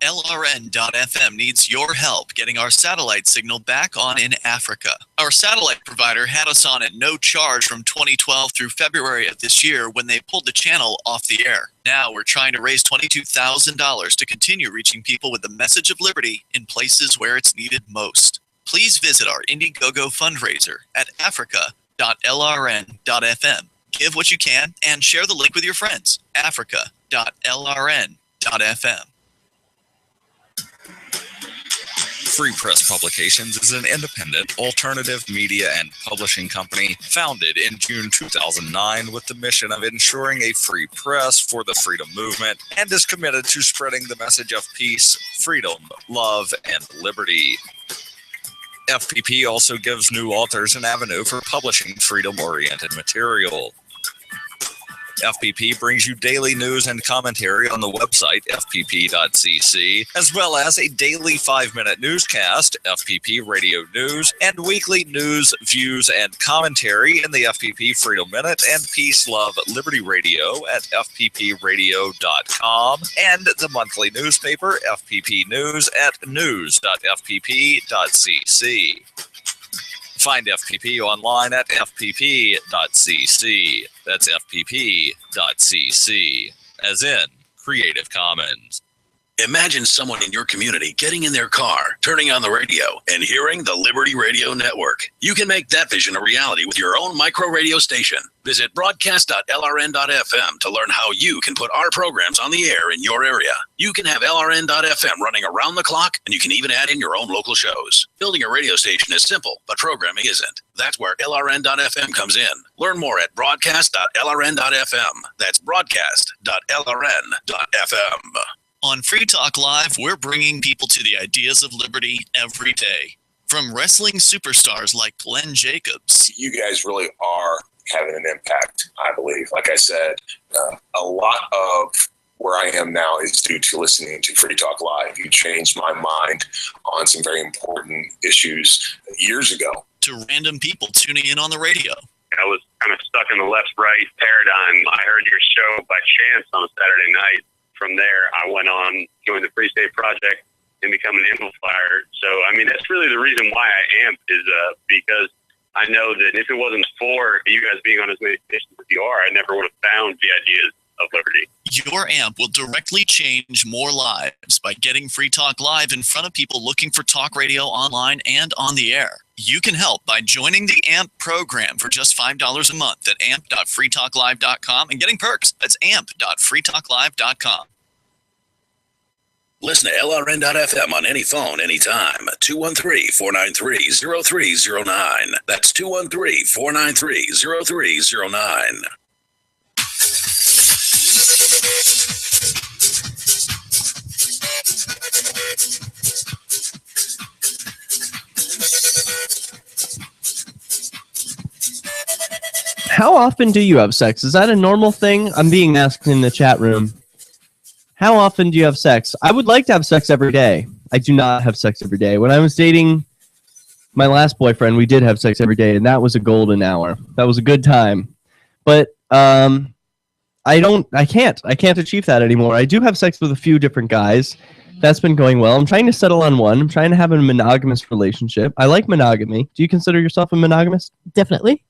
S19: LRN.FM needs your help getting our satellite signal back on in Africa. Our satellite provider had us on at no charge from 2012 through February of this year when they pulled the channel off the air. Now we're trying to raise $22,000 to continue reaching people with the message of liberty in places where it's needed most. Please visit our Indiegogo fundraiser at africa.lrn.fm. Give what you can and share the link with your friends. africa.lrn.fm.
S23: Free Press Publications is an independent, alternative media and publishing company founded in June 2009 with the mission of ensuring a free press for the freedom movement and is committed to spreading the message of peace, freedom, love, and liberty. FPP also gives new authors an avenue for publishing freedom-oriented material. FPP brings you daily news and commentary on the website, fpp.cc, as well as a daily 5-minute newscast, FPP Radio News, and weekly news, views, and commentary in the FPP Freedom Minute and Peace, Love, Liberty Radio at fppradio.com, and the monthly newspaper, FPP News, at news.fpp.cc. Find FPP online at fpp.cc. That's fpp.cc, as in Creative Commons.
S7: Imagine someone in your community getting in their car, turning on the radio, and hearing the Liberty Radio Network. You can make that vision a reality with your own micro radio station. Visit broadcast.lrn.fm to learn how you can put our programs on the air in your area. You can have LRN.FM running around the clock, and you can even add in your own local shows. Building a radio station is simple, but programming isn't. That's where LRN.FM comes in. Learn more at broadcast.lrn.fm. That's broadcast.lrn.fm.
S19: On Free Talk Live, we're bringing people to the ideas of liberty every day. From wrestling superstars like Glenn Jacobs.
S11: You guys really are having an impact, I believe. Like I said, a lot of where I am now is due to listening to Free Talk Live. You changed my mind on some very important issues years ago.
S19: To random people tuning in on the radio.
S8: I was kind of stuck in the left-right paradigm. I heard your show by chance on a Saturday night. From there, I went on, joined the Free State Project, and become an amplifier. So, I mean, that's really the reason why I amp is because I know that if it wasn't for you guys being on as many stations as you are, I never would have found the ideas of liberty.
S19: Your amp will directly change more lives by getting Free Talk Live in front of people looking for talk radio online and on the air. You can help by joining the AMP program for just $5 a month at amp.freetalklive.com and getting perks. That's amp.freetalklive.com.
S7: Listen to LRN.FM on any phone, anytime. 213-493-0309. That's 213-493-0309.
S3: How often do you have sex? Is that a normal thing? I'm being asked in the chat room. How often do you have sex? I would like to have sex every day. I do not have sex every day. When I was dating my last boyfriend, we did have sex every day, and that was a golden hour. That was a good time. But I can't achieve that anymore. I do have sex with a few different guys. That's been going well. I'm trying to settle on one. I'm trying to have a monogamous relationship. I like monogamy. Do you consider yourself a monogamist?
S4: Definitely.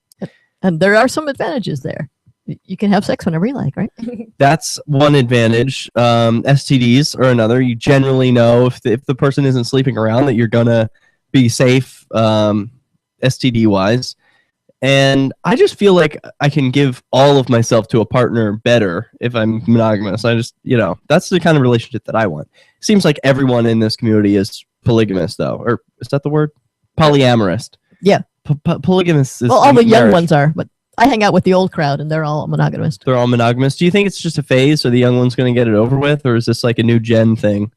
S4: And there are some advantages there. You can have sex whenever you like, right?
S3: That's one advantage. STDs are another. You generally know if the person isn't sleeping around that you're going to be safe STD-wise. And I just feel like I can give all of myself to a partner better if I'm monogamous. I just, that's the kind of relationship that I want. Seems like everyone in this community is polygamous, though. Or is that the word? Polyamorous.
S4: Yeah.
S3: Polygamous is
S4: all the young ones are, but I hang out with the old crowd, and they're all monogamous.
S3: They're all monogamous. Do you think it's just a phase? Are the young ones going to get it over with? Or is this like a new gen thing?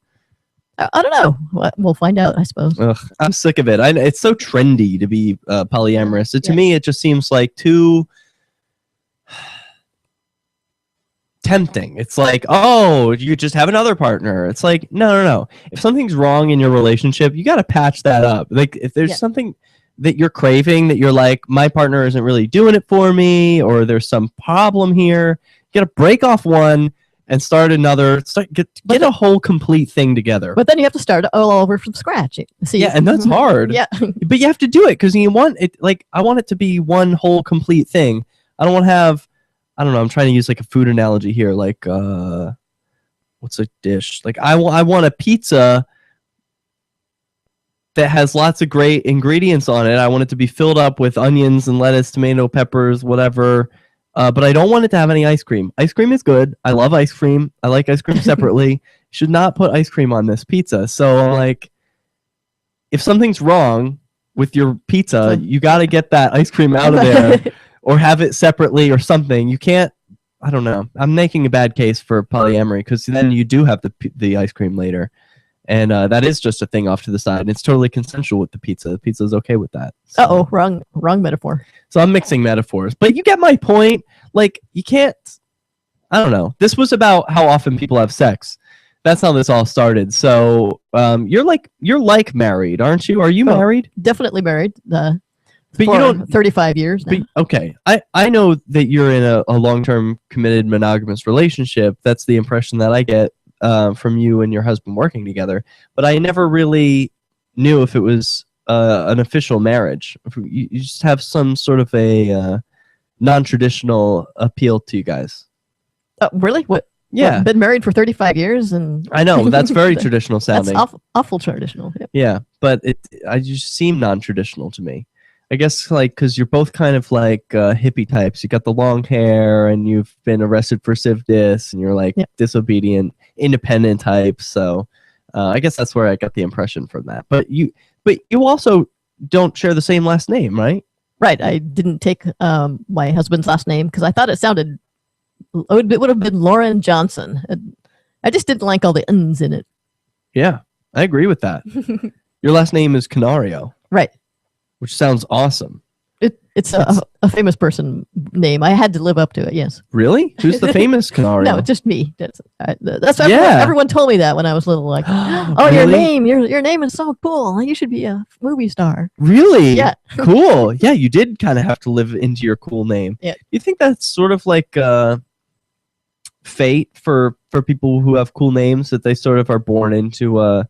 S4: I don't know. We'll find out, I suppose.
S3: Ugh, I'm sick of it. It's so trendy to be polyamorous. To me, it just seems like too tempting. It's like, oh, you just have another partner. It's like, no. If something's wrong in your relationship, you got to patch that up. Like, if there's something that you're craving, that you're like, my partner isn't really doing it for me, or there's some problem here, you got to break off one, and start another. Get a whole complete thing together.
S4: But then you have to start all over from scratch. See,
S3: yeah, and that's hard.
S4: Yeah,
S3: but you have to do it because you want it. Like I want it to be one whole complete thing. I don't want to have. I don't know. I'm trying to use like a food analogy here. Like what's a dish? Like I want a pizza that has lots of great ingredients on it. I want it to be filled up with onions and lettuce, tomato, peppers, whatever. But I don't want it to have any ice cream. Ice cream is good. I love ice cream. I like ice cream separately. Should not put ice cream on this pizza. So I'm like, if something's wrong with your pizza, you got to get that ice cream out of there or have it separately or something. You can't, I don't know. I'm making a bad case for polyamory because then you do have the ice cream later. And that is just a thing off to the side. And it's totally consensual with the pizza. The pizza is okay with that. So.
S4: Uh-oh, wrong metaphor.
S3: So I'm mixing metaphors. But you get my point. Like, you can't... I don't know. This was about how often people have sex. That's how this all started. So you're like married, aren't you? Are you married?
S4: Definitely married.
S3: But you don't
S4: 35 years now.
S3: But, okay. I know that you're in a long-term committed monogamous relationship. That's the impression that I get. From you and your husband working together, but I never really knew if it was an official marriage. You just have some sort of a non-traditional appeal to you guys.
S4: Really? What?
S3: Yeah.
S4: What, been married for 35 years, and
S3: I know that's very traditional sounding.
S4: That's awful traditional. Yep.
S3: Yeah, but I just seem non-traditional to me. I guess like because you're both kind of like hippie types. You got the long hair, and you've been arrested for civ dis, and you're like disobedient, independent types. So I guess that's where I got the impression from that. But you also don't share the same last name, right?
S4: Right. I didn't take my husband's last name because I thought it sounded. It would have been Lauren Johnson. I just didn't like all the "uns" in it.
S3: Yeah, I agree with that. Your last name is Canario,
S4: right?
S3: Which sounds awesome.
S4: It's a famous person name. I had to live up to it. Yes.
S3: Really? Who's the famous Canario?
S4: No, just me. That's everyone told me that when I was little. Like, oh,
S3: really?
S4: your name is so cool. You should be a movie star.
S3: Really?
S4: Yeah.
S3: Cool. Yeah, you did kind of have to live into your cool name.
S4: Yeah.
S3: You think that's sort of like fate for people who have cool names, that they sort of are born into a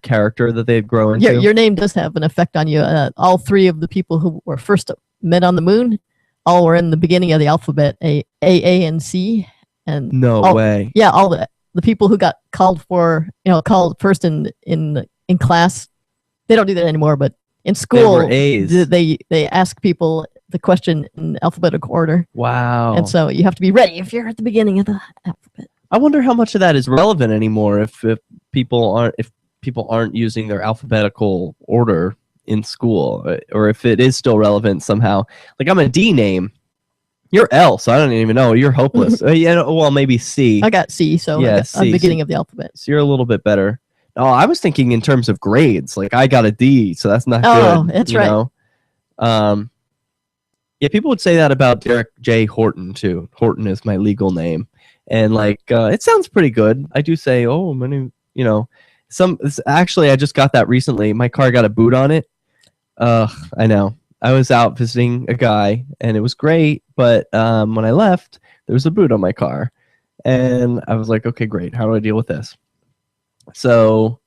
S3: character that they grow into?
S4: Your name does have an effect on you. All three of the people who were first met on the moon, all were in the beginning of the alphabet, A, and C. And
S3: no way.
S4: Yeah, all the people who got called first in class, they don't do that anymore. But in school,
S3: they were A's.
S4: They ask people the question in alphabetical order.
S3: Wow.
S4: And so you have to be ready if you're at the beginning of the alphabet.
S3: I wonder how much of that is relevant anymore if people aren't using their alphabetical order in school, or if it is still relevant somehow. Like, I'm a D name. You're L, so I don't even know. You're hopeless. Yeah, well, maybe C.
S4: I got C, so
S3: yeah,
S4: I'm beginning of the alphabet.
S3: So you're a little bit better. Oh, I was thinking in terms of grades. Like, I got a D, so that's not good.
S4: Oh, that's right.
S3: Know? Yeah, people would say that about Derek J. Horton, too. Horton is my legal name. And, like, it sounds pretty good. I do say, oh, my name, actually, I just got that recently. My car got a boot on it. I know. I was out visiting a guy, and it was great. But when I left, there was a boot on my car. And I was like, okay, great. How do I deal with this? So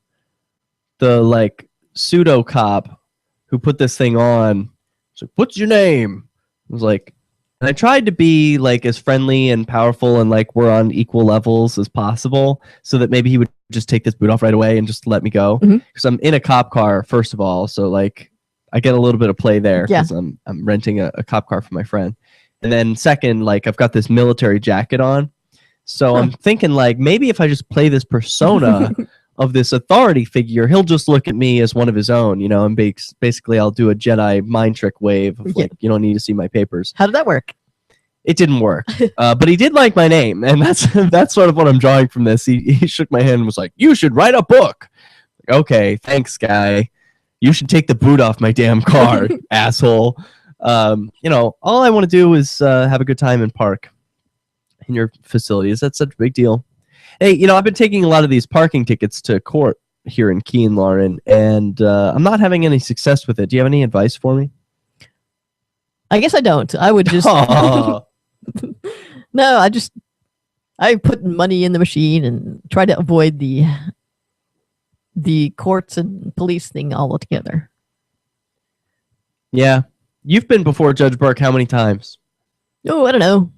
S3: the, like, pseudo cop who put this thing on was like, what's your name? I was like, and I tried to be, like, as friendly and powerful and, like, we're on equal levels as possible so that maybe he would just take this boot off right away and just let me go. Because I'm in a cop car, first of all. So, like, I get a little bit of play there because I'm renting a cop car for my friend. And then second, like, I've got this military jacket on. So I'm thinking, like, maybe if I just play this persona of this authority figure, he'll just look at me as one of his own, and basically I'll do a Jedi mind trick wave of, like, you don't need to see my papers.
S4: How did that work?
S3: It didn't work, but he did like my name, and that's sort of what I'm drawing from this. He shook my hand and was like, you should write a book. Like, okay, thanks, guy. You should take the boot off my damn car, asshole. All I want to do is have a good time and park in your facilities. That's such a big deal. Hey, I've been taking a lot of these parking tickets to court here in Keene, Lauren, and I'm not having any success with it. Do you have any advice for me?
S4: I guess I don't. I would just... No, I put money in the machine and try to avoid the courts and police thing altogether.
S3: Yeah. You've been before Judge Burke how many times?
S4: Oh, I don't know.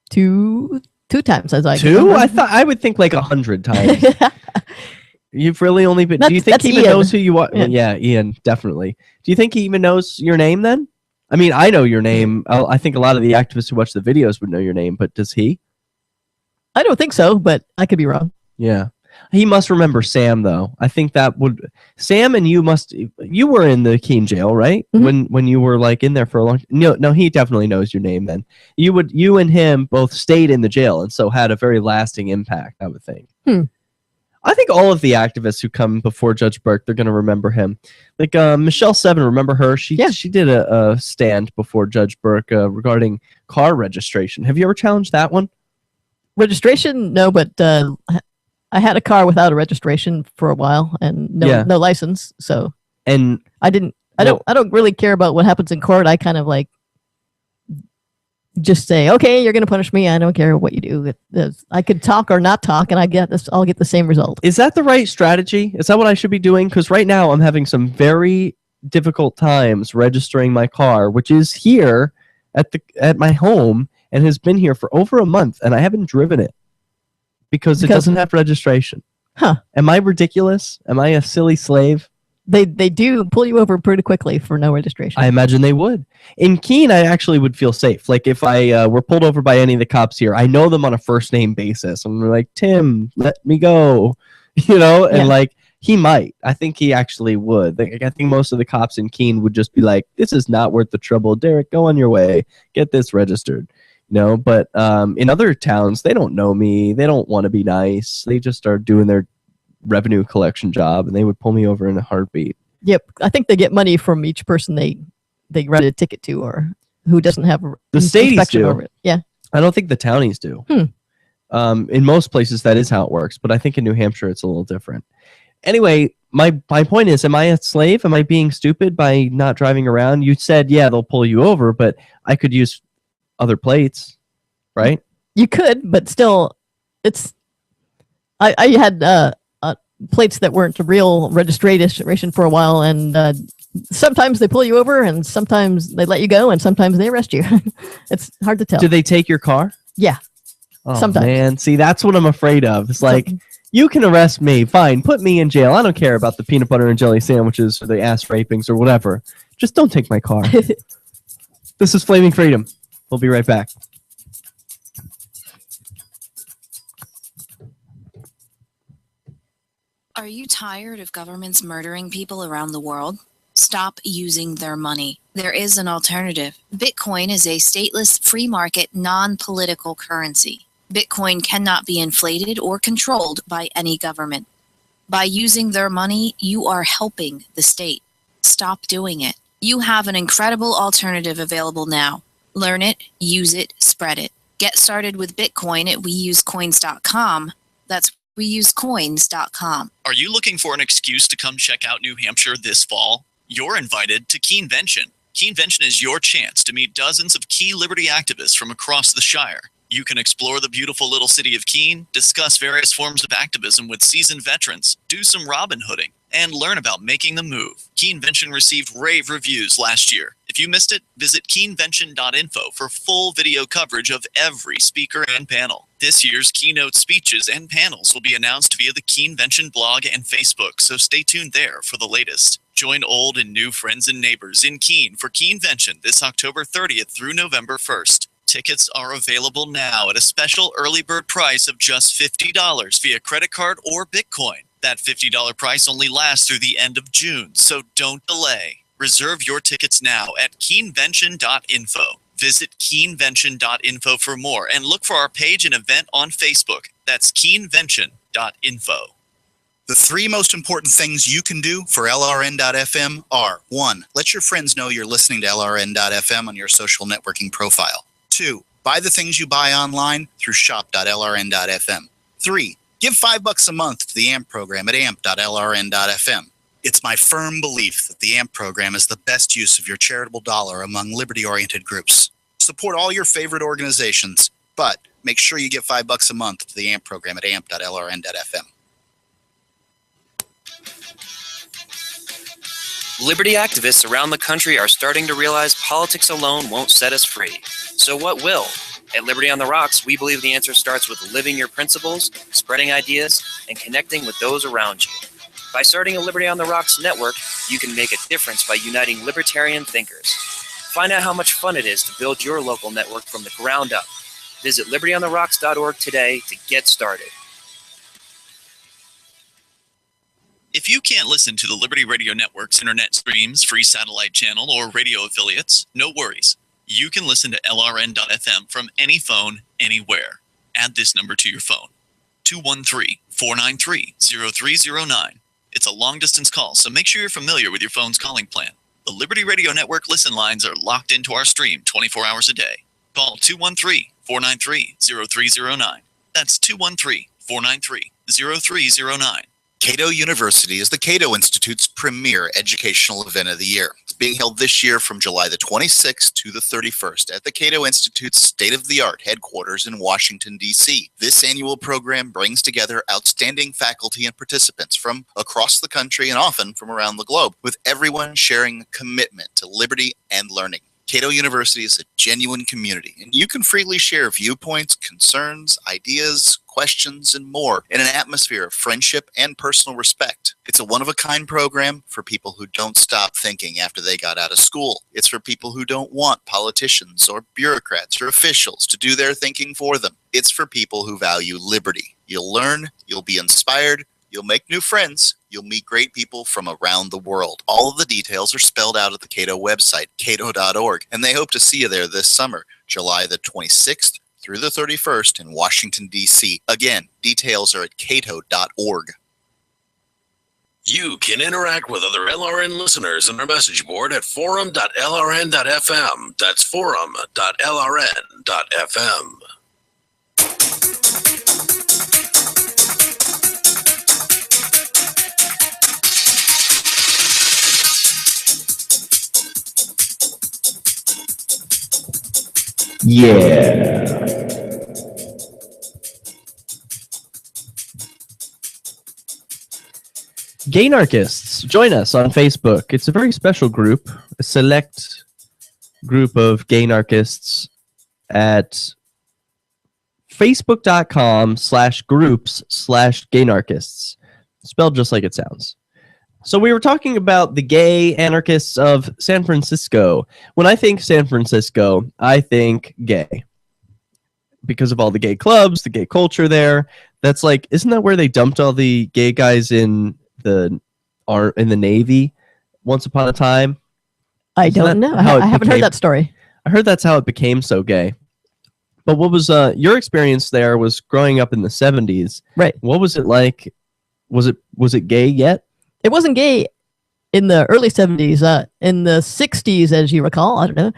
S4: Two times as I
S3: Two? I would think like 100 times. You've really only been. Do you think he even knows who you are?
S4: Yeah.
S3: Yeah, Ian, definitely. Do you think he even knows your name then? I mean, I know your name. I think a lot of the activists who watch the videos would know your name, but does he?
S4: I don't think so, but I could be wrong.
S3: Yeah. He must remember Sam, though. I think that would... Sam and you must... You were in the Keene jail, right? When you were like in there for a long... No, he definitely knows your name then. You and him both stayed in the jail and so had a very lasting impact, I would think. I think all of the activists who come before Judge Burke, they're going to remember him. Like Michelle Seven, remember her? She did a stand before Judge Burke regarding car registration. Have you ever challenged that one?
S4: Registration? No, but I had a car without a registration for a while and no license. So
S3: and
S4: I don't really care about what happens in court. I kind of like just say, okay, you're going to punish me. I don't care what you do. I could talk or not talk, and I'll get the same result.
S3: Is that the right strategy? Is that what I should be doing? Because right now I'm having some very difficult times registering my car, which is here at my home and has been here for over a month, and I haven't driven it because it doesn't have registration.
S4: Huh?
S3: Am I ridiculous? Am I a silly slave?
S4: They do pull you over pretty quickly for no registration.
S3: I imagine they would. In Keene, I actually would feel safe. Like if I were pulled over by any of the cops here, I know them on a first name basis. I'm like, Tim, let me go, and like he might. I think he actually would. Like, I think most of the cops in Keene would just be like, this is not worth the trouble. Derek, go on your way. Get this registered. But in other towns, they don't know me. They don't want to be nice. They just are doing their revenue collection job, and they would pull me over in a heartbeat.
S4: Yep, I think they get money from each person they write a ticket to, or who doesn't have
S3: the stadies do.
S4: Over it. Yeah,
S3: I don't think the townies do. In most places, that is how it works, but I think in New Hampshire it's a little different. Anyway, my point is, am I a slave? Am I being stupid by not driving around? You said, yeah, they'll pull you over, but I could use other plates, right?
S4: You could, but still, it's. I had plates that weren't real registration for a while, and sometimes they pull you over, and sometimes they let you go, and sometimes they arrest you. It's hard to tell.
S3: Do they take your car?
S4: Yeah.
S3: Oh,
S4: sometimes.
S3: Man, see, that's what I'm afraid of. It's like, you can arrest me, fine, put me in jail. I don't care about the peanut butter and jelly sandwiches or the ass rapings or whatever. Just don't take my car. This is Flaming Freedom. We'll be right back.
S9: Are you tired of governments murdering people around the world? Stop using their money. There is an alternative. Bitcoin is a stateless, free market, non-political currency. Bitcoin cannot be inflated or controlled by any government. By using their money, you are helping the state. Stop doing it. You have an incredible alternative available now. Learn it, use it, spread it. Get started with Bitcoin at weusecoins.com. That's weusecoins.com.
S19: Are you looking for an excuse to come check out New Hampshire this fall? You're invited to Keenevention. Keenevention is your chance to meet dozens of key liberty activists from across the Shire. You can explore the beautiful little city of Keene, discuss various forms of activism with seasoned veterans, do some Robin Hooding, and learn about making the move. Keenevention received rave reviews last year. If you missed it, visit keenevention.info for full video coverage of every speaker and panel. This year's keynote speeches and panels will be announced via the Keenevention blog and Facebook, so stay tuned there for the latest. Join old and new friends and neighbors in Keene for Keenevention this October 30th through November 1st. Tickets are available now at a special early bird price of just $50 via credit card or Bitcoin. That $50 price only lasts through the end of June, so don't delay. Reserve your tickets now at keenevention.info. Visit keenevention.info for more and look for our page and event on Facebook. That's keenevention.info.
S6: The three most important things you can do for LRN.FM are: 1. Let your friends know you're listening to LRN.FM on your social networking profile. 2. Buy the things you buy online through shop.lrn.fm. 3. Give $5 a month to the AMP program at amp.lrn.fm. It's my firm belief that the AMP program is the best use of your charitable dollar among liberty-oriented groups. Support all your favorite organizations, but make sure you get $5 a month to the AMP program at amp.lrn.fm.
S5: Liberty activists around the country are starting to realize politics alone won't set us free. So what will? At Liberty on the Rocks, we believe the answer starts with living your principles, spreading ideas, and connecting with those around you. By starting a Liberty on the Rocks network, you can make a difference by uniting libertarian thinkers. Find out how much fun it is to build your local network from the ground up. Visit libertyontherocks.org today to get started.
S19: If you can't listen to the Liberty Radio Network's internet streams, free satellite channel, or radio affiliates, no worries. You can listen to LRN.FM from any phone, anywhere. Add this number to your phone, 213-493-0309. It's a long-distance call, so make sure you're familiar with your phone's calling plan. The Liberty Radio Network listen lines are locked into our stream 24 hours a day. Call 213-493-0309. That's 213-493-0309.
S6: Cato University is the Cato Institute's premier educational event of the year. It's being held this year from July the 26th to the 31st at the Cato Institute's state-of-the-art headquarters in Washington, D.C. This annual program brings together outstanding faculty and participants from across the country and often from around the globe, with everyone sharing a commitment to liberty and learning. Cato University is a genuine community, and you can freely share viewpoints, concerns, ideas, questions, and more in an atmosphere of friendship and personal respect. It's a one-of-a-kind program for people who don't stop thinking after they got out of school. It's for people who don't want politicians or bureaucrats or officials to do their thinking for them. It's for people who value liberty. You'll learn, you'll be inspired, you'll make new friends, you'll meet great people from around the world. All of the details are spelled out at the Cato website, cato.org, and they hope to see you there this summer, July the 26th through the 31st in Washington, D.C. Again, details are at cato.org.
S7: You can interact with other LRN listeners on our message board at forum.lrn.fm. That's forum.lrn.fm.
S3: Yeah. Gay Anarchists, join us on Facebook. It's a very special group, a select group of gay anarchists at facebook.com/groups/gay anarchists. Spelled just like it sounds. So we were talking about the gay anarchists of San Francisco. When I think San Francisco, I think gay. Because of all the gay clubs, the gay culture there. That's like, isn't that where they dumped all the gay guys in the Navy once upon a time?
S4: I don't know. I haven't heard that story.
S3: I heard that's how it became so gay. But what was your experience there was growing up in the 70s.
S4: Right.
S3: What was it like? Was it gay yet?
S4: It wasn't gay in the early 70s. In the 60s, as you recall, I don't know,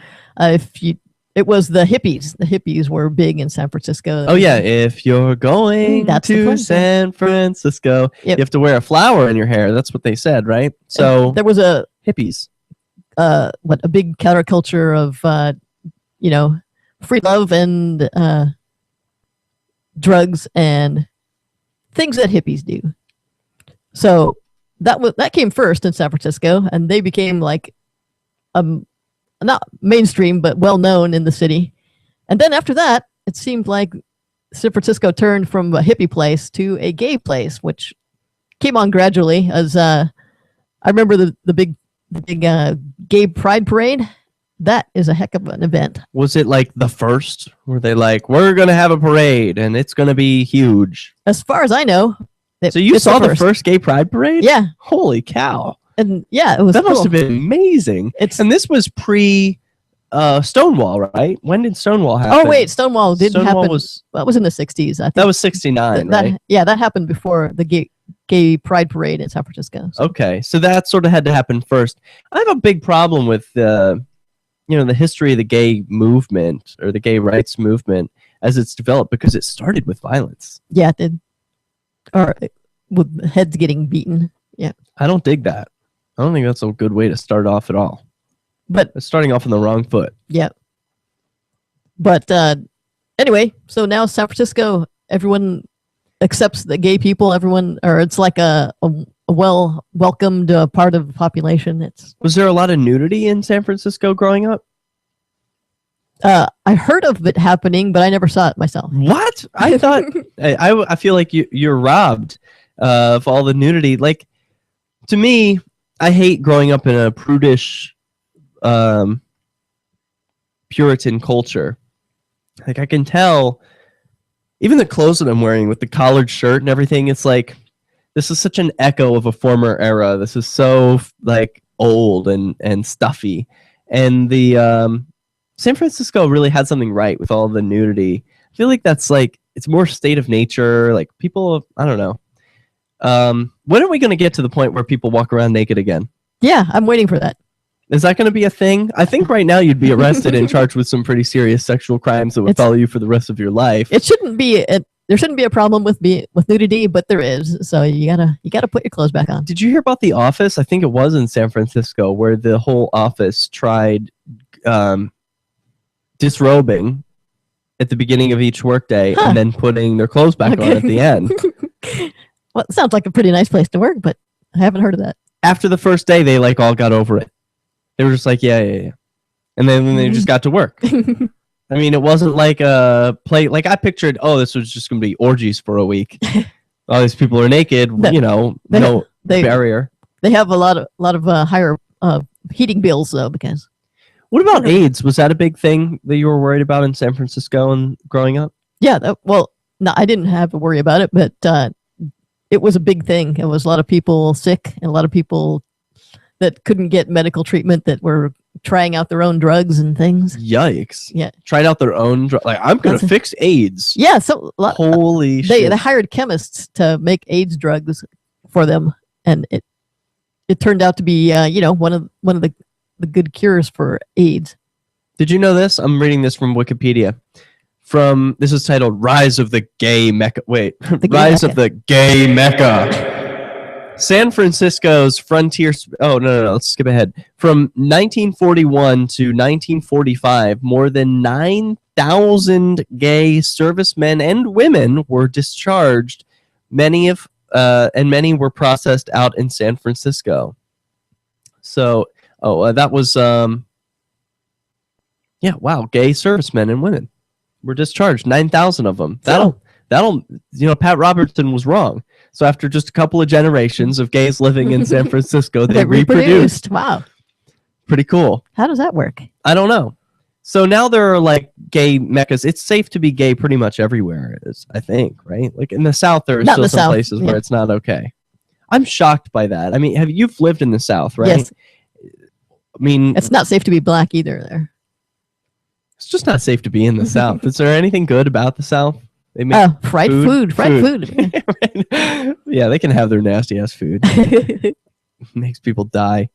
S4: it was the hippies. The hippies were big in San Francisco.
S3: Oh yeah, if you're going to San Francisco, you have to wear a flower in your hair. That's what they said, right? So
S4: there was a
S3: hippies.
S4: A big counterculture of free love and drugs and things that hippies do. So that came first in San Francisco, and they became like not mainstream but well known in the city. And then after that, it seemed like San Francisco turned from a hippie place to a gay place, which came on gradually. As I remember the big gay pride parade. That is a heck of an event.
S3: Was it like the first? Were they like, we're gonna have a parade and it's gonna be huge?
S4: As far as I know.
S3: So you saw the first gay pride parade?
S4: Yeah.
S3: Holy cow.
S4: And yeah, it was
S3: That must have been amazing. And this was pre Stonewall, right? When did Stonewall happen?
S4: Oh wait, Stonewall didn't happen. That was in the 60s, I think.
S3: That was 69, right?
S4: Yeah, that happened before the gay pride parade in San Francisco. So.
S3: Okay, so that sort of had to happen first. I have a big problem with the history of the gay movement or the gay rights movement as it's developed, because it started with violence.
S4: Yeah, it did. Or with heads getting beaten. Yeah.
S3: I don't dig that. I don't think that's a good way to start off at all.
S4: But
S3: it's starting off on the wrong foot.
S4: Yeah. But Anyway, so now San Francisco, everyone accepts the gay people. Or it's like a welcomed part of the population.
S3: Was there a lot of nudity in San Francisco growing up?
S4: I heard of it happening, but I never saw it myself.
S3: What? I thought I feel like you're robbed of all the nudity. Like, to me, I hate growing up in a prudish Puritan culture. Like, I can tell, even the clothes that I'm wearing with the collared shirt and everything, it's like, this is such an echo of a former era. This is so, like, old and stuffy. And the San Francisco really had something right with all the nudity. I feel like that's like, it's more state of nature. Like, people, I don't know. When are we going to get to the point where people walk around naked again?
S4: Yeah, I'm waiting for that.
S3: Is that going to be a thing? I think right now you'd be arrested and charged with some pretty serious sexual crimes that would follow you for the rest of your life.
S4: It shouldn't be. There shouldn't be a problem with nudity, but there is. So you gotta put your clothes back on.
S3: Did you hear about The Office? I think it was in San Francisco, where the whole office tried disrobing at the beginning of each workday and then putting their clothes back on at the end.
S4: Well, it sounds like a pretty nice place to work, but I haven't heard of that.
S3: After the first day, they like all got over it. They were just like, yeah. And then they just got to work. I mean, it wasn't like a play. Like, I pictured, this was just going to be orgies for a week. All these people are naked, no barrier.
S4: They have a lot of higher heating bills, though, because...
S3: What about AIDS? Was that a big thing that you were worried about in San Francisco and growing up?
S4: Yeah, no, I didn't have to worry about it, but it was a big thing. It was a lot of people sick and a lot of people that couldn't get medical treatment that were trying out their own drugs and things.
S3: Yikes.
S4: Yeah.
S3: Tried out their own drug. Like, I'm going to fix AIDS.
S4: Yeah. So
S3: holy shit.
S4: They hired chemists to make AIDS drugs for them. And it turned out to be, one of the good cures for AIDS.
S3: Did you know this? I'm reading this from Wikipedia. This is titled Rise of the Gay Mecca. Wait, Rise of the Gay Mecca. San Francisco's frontier. Oh, no, let's skip ahead. From 1941 to 1945, more than 9,000 gay servicemen and women were discharged. Many were processed out in San Francisco. So, that was, gay servicemen and women were discharged. 9,000 of them. That'll, Pat Robertson was wrong. So after just a couple of generations of gays living in San Francisco, they reproduced.
S4: Wow.
S3: Pretty cool.
S4: How does that work?
S3: I don't know. So now there are like gay meccas. It's safe to be gay pretty much everywhere, I think, right? Like in the South, there are still some places where it's not okay. I'm shocked by that. I mean, you've lived in the South, right?
S4: Yes.
S3: I mean,
S4: it's not safe to be black either there.
S3: It's just not safe to be in the South. Is there anything good about the South? They make
S4: fried food.
S3: Yeah, they can have their nasty ass food. Makes people die.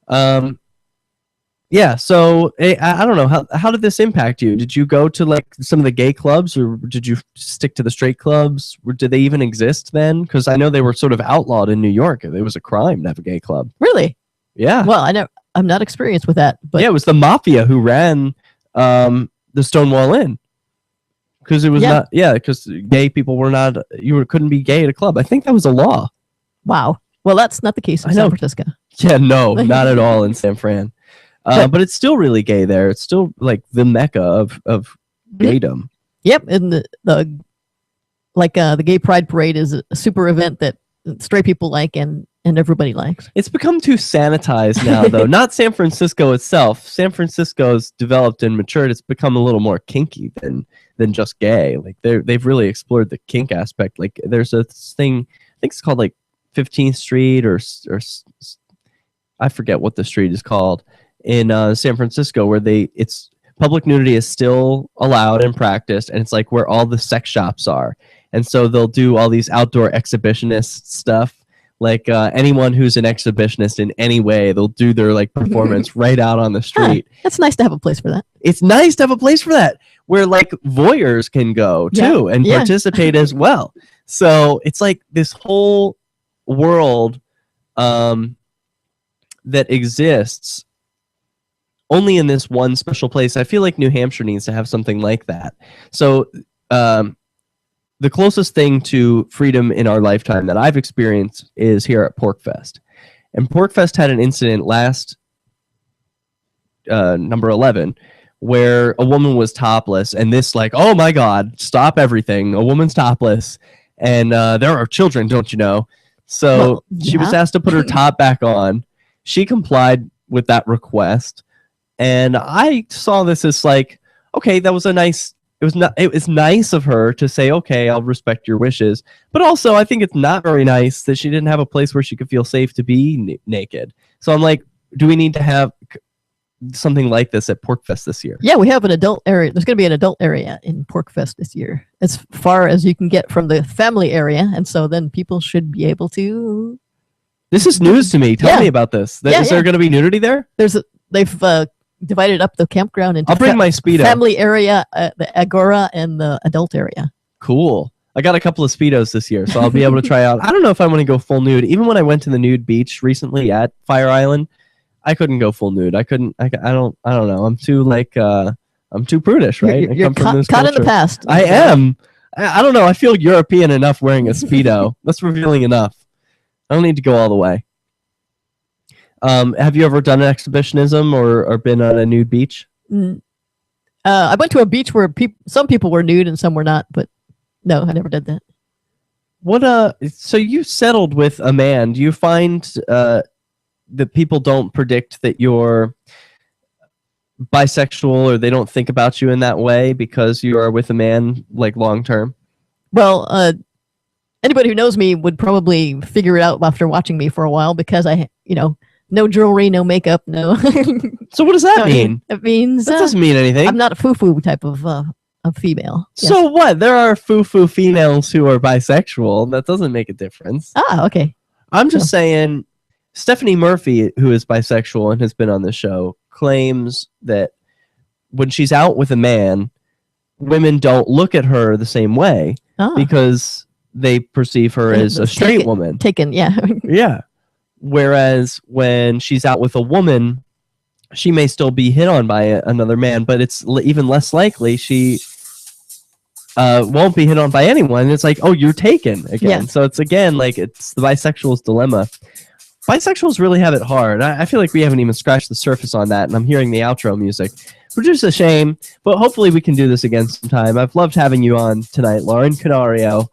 S3: Yeah, so I don't know, how did this impact you? Did you go to like some of the gay clubs, or did you stick to the straight clubs? Did they even exist then? Because I know they were sort of outlawed in New York. It was a crime to have a gay club.
S4: Really?
S3: Yeah.
S4: Well, I'm not experienced with that, but
S3: yeah, it was the mafia who ran the Stonewall Inn. Because it was because gay people were not, couldn't be gay at a club. I think that was a law.
S4: Wow. Well, that's not the case in San Francisco.
S3: Yeah, no, not at all in San Fran. But it's still really gay there. It's still like the mecca of gaydom.
S4: Yep, and the Gay Pride Parade is a super event that straight people like and everybody likes.
S3: It's become too sanitized now, though. Not San Francisco itself. San Francisco's developed and matured. It's become a little more kinky than just gay. Like they've really explored the kink aspect. Like there's a thing, I think it's called like 15th Street or I forget what the street is called in San Francisco, where it's public nudity is still allowed and practiced, and it's like where all the sex shops are. And so they'll do all these outdoor exhibitionist stuff. Like anyone who's an exhibitionist in any way, they'll do their like performance right out on the street.
S4: It's nice to have a place for that.
S3: It's nice to have a place for that where like voyeurs can go too and participate as well. So it's like this whole world that exists only in this one special place. I feel like New Hampshire needs to have something like that. So the closest thing to freedom in our lifetime that I've experienced is here at PorkFest. And PorkFest had an incident last number 11 where a woman was topless, and this like, oh my God, stop everything. A woman's topless. And there are children, don't you know? So
S4: Well,
S3: she was
S4: yeah.
S3: asked to put her top back on. She complied with that request. And I saw this as like, okay, that was a nice, it was nice of her to say, okay, I'll respect your wishes. But also I think it's not very nice that she didn't have a place where she could feel safe to be naked. So I'm like, do we need to have something like this at PorkFest this year?
S4: Yeah, we have an adult area. There's going to be an adult area in PorkFest this year, as far as you can get from the family area, and so then people should be able to.
S3: This is news to me. Tell me about this.
S4: Yeah,
S3: is there going to be nudity there?
S4: They've divided up the campground into
S3: I'll bring my Speedo.
S4: family area, the agora, and the adult area.
S3: Cool. I got a couple of Speedos this year, so I'll be able to try out. I don't know if I want to go full nude. Even when I went to the nude beach recently at Fire Island, I couldn't go full nude. I couldn't. I don't know. I'm too I'm too prudish, right?
S4: You're caught in the past.
S3: I am. I don't know. I feel European enough wearing a Speedo. That's revealing enough. I don't need to go all the way. Have you ever done an exhibitionism or been on a nude beach?
S4: I went to a beach where some people were nude and some were not, but no, I never did that.
S3: So you settled with a man. Do you find that people don't predict that you're bisexual, or they don't think about you in that way because you are with a man like long term?
S4: Well, anybody who knows me would probably figure it out after watching me for a while, because no jewelry, no makeup, no.
S3: So what does that mean?
S4: It means
S3: that doesn't mean anything.
S4: I'm not a foo-foo type of female. Yes.
S3: So what? There are foo-foo females who are bisexual. That doesn't make a difference.
S4: Ah, okay.
S3: I'm just saying, Stephanie Murphy, who is bisexual and has been on the show, claims that when she's out with a man, women don't look at her the same way because they perceive her as a straight woman.
S4: Yeah.
S3: Yeah. Whereas when she's out with a woman, she may still be hit on by another man, but it's even less likely she won't be hit on by anyone. It's like, oh, you're taken again.
S4: Yeah.
S3: So it's again like it's the bisexual's dilemma. Bisexuals really have it hard. I feel like we haven't even scratched the surface on that, and I'm hearing the outro music, which is a shame, but hopefully we can do this again sometime. I've loved having you on tonight, Lauren Canario.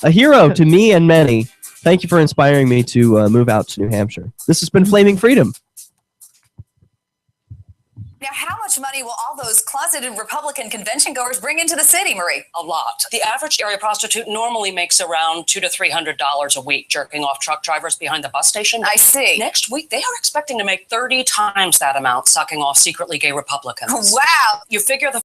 S3: A hero to me and many. Thank you for inspiring me to move out to New Hampshire. This has been Flaming Freedom.
S10: Now, how much money will all those closeted Republican convention goers bring into the city, Marie?
S12: A lot. The average area prostitute normally makes around $200 to $300 a week jerking off truck drivers behind the bus station.
S10: I see.
S12: Next week, they are expecting to make 30 times that amount sucking off secretly gay Republicans.
S10: Wow.
S12: You figure the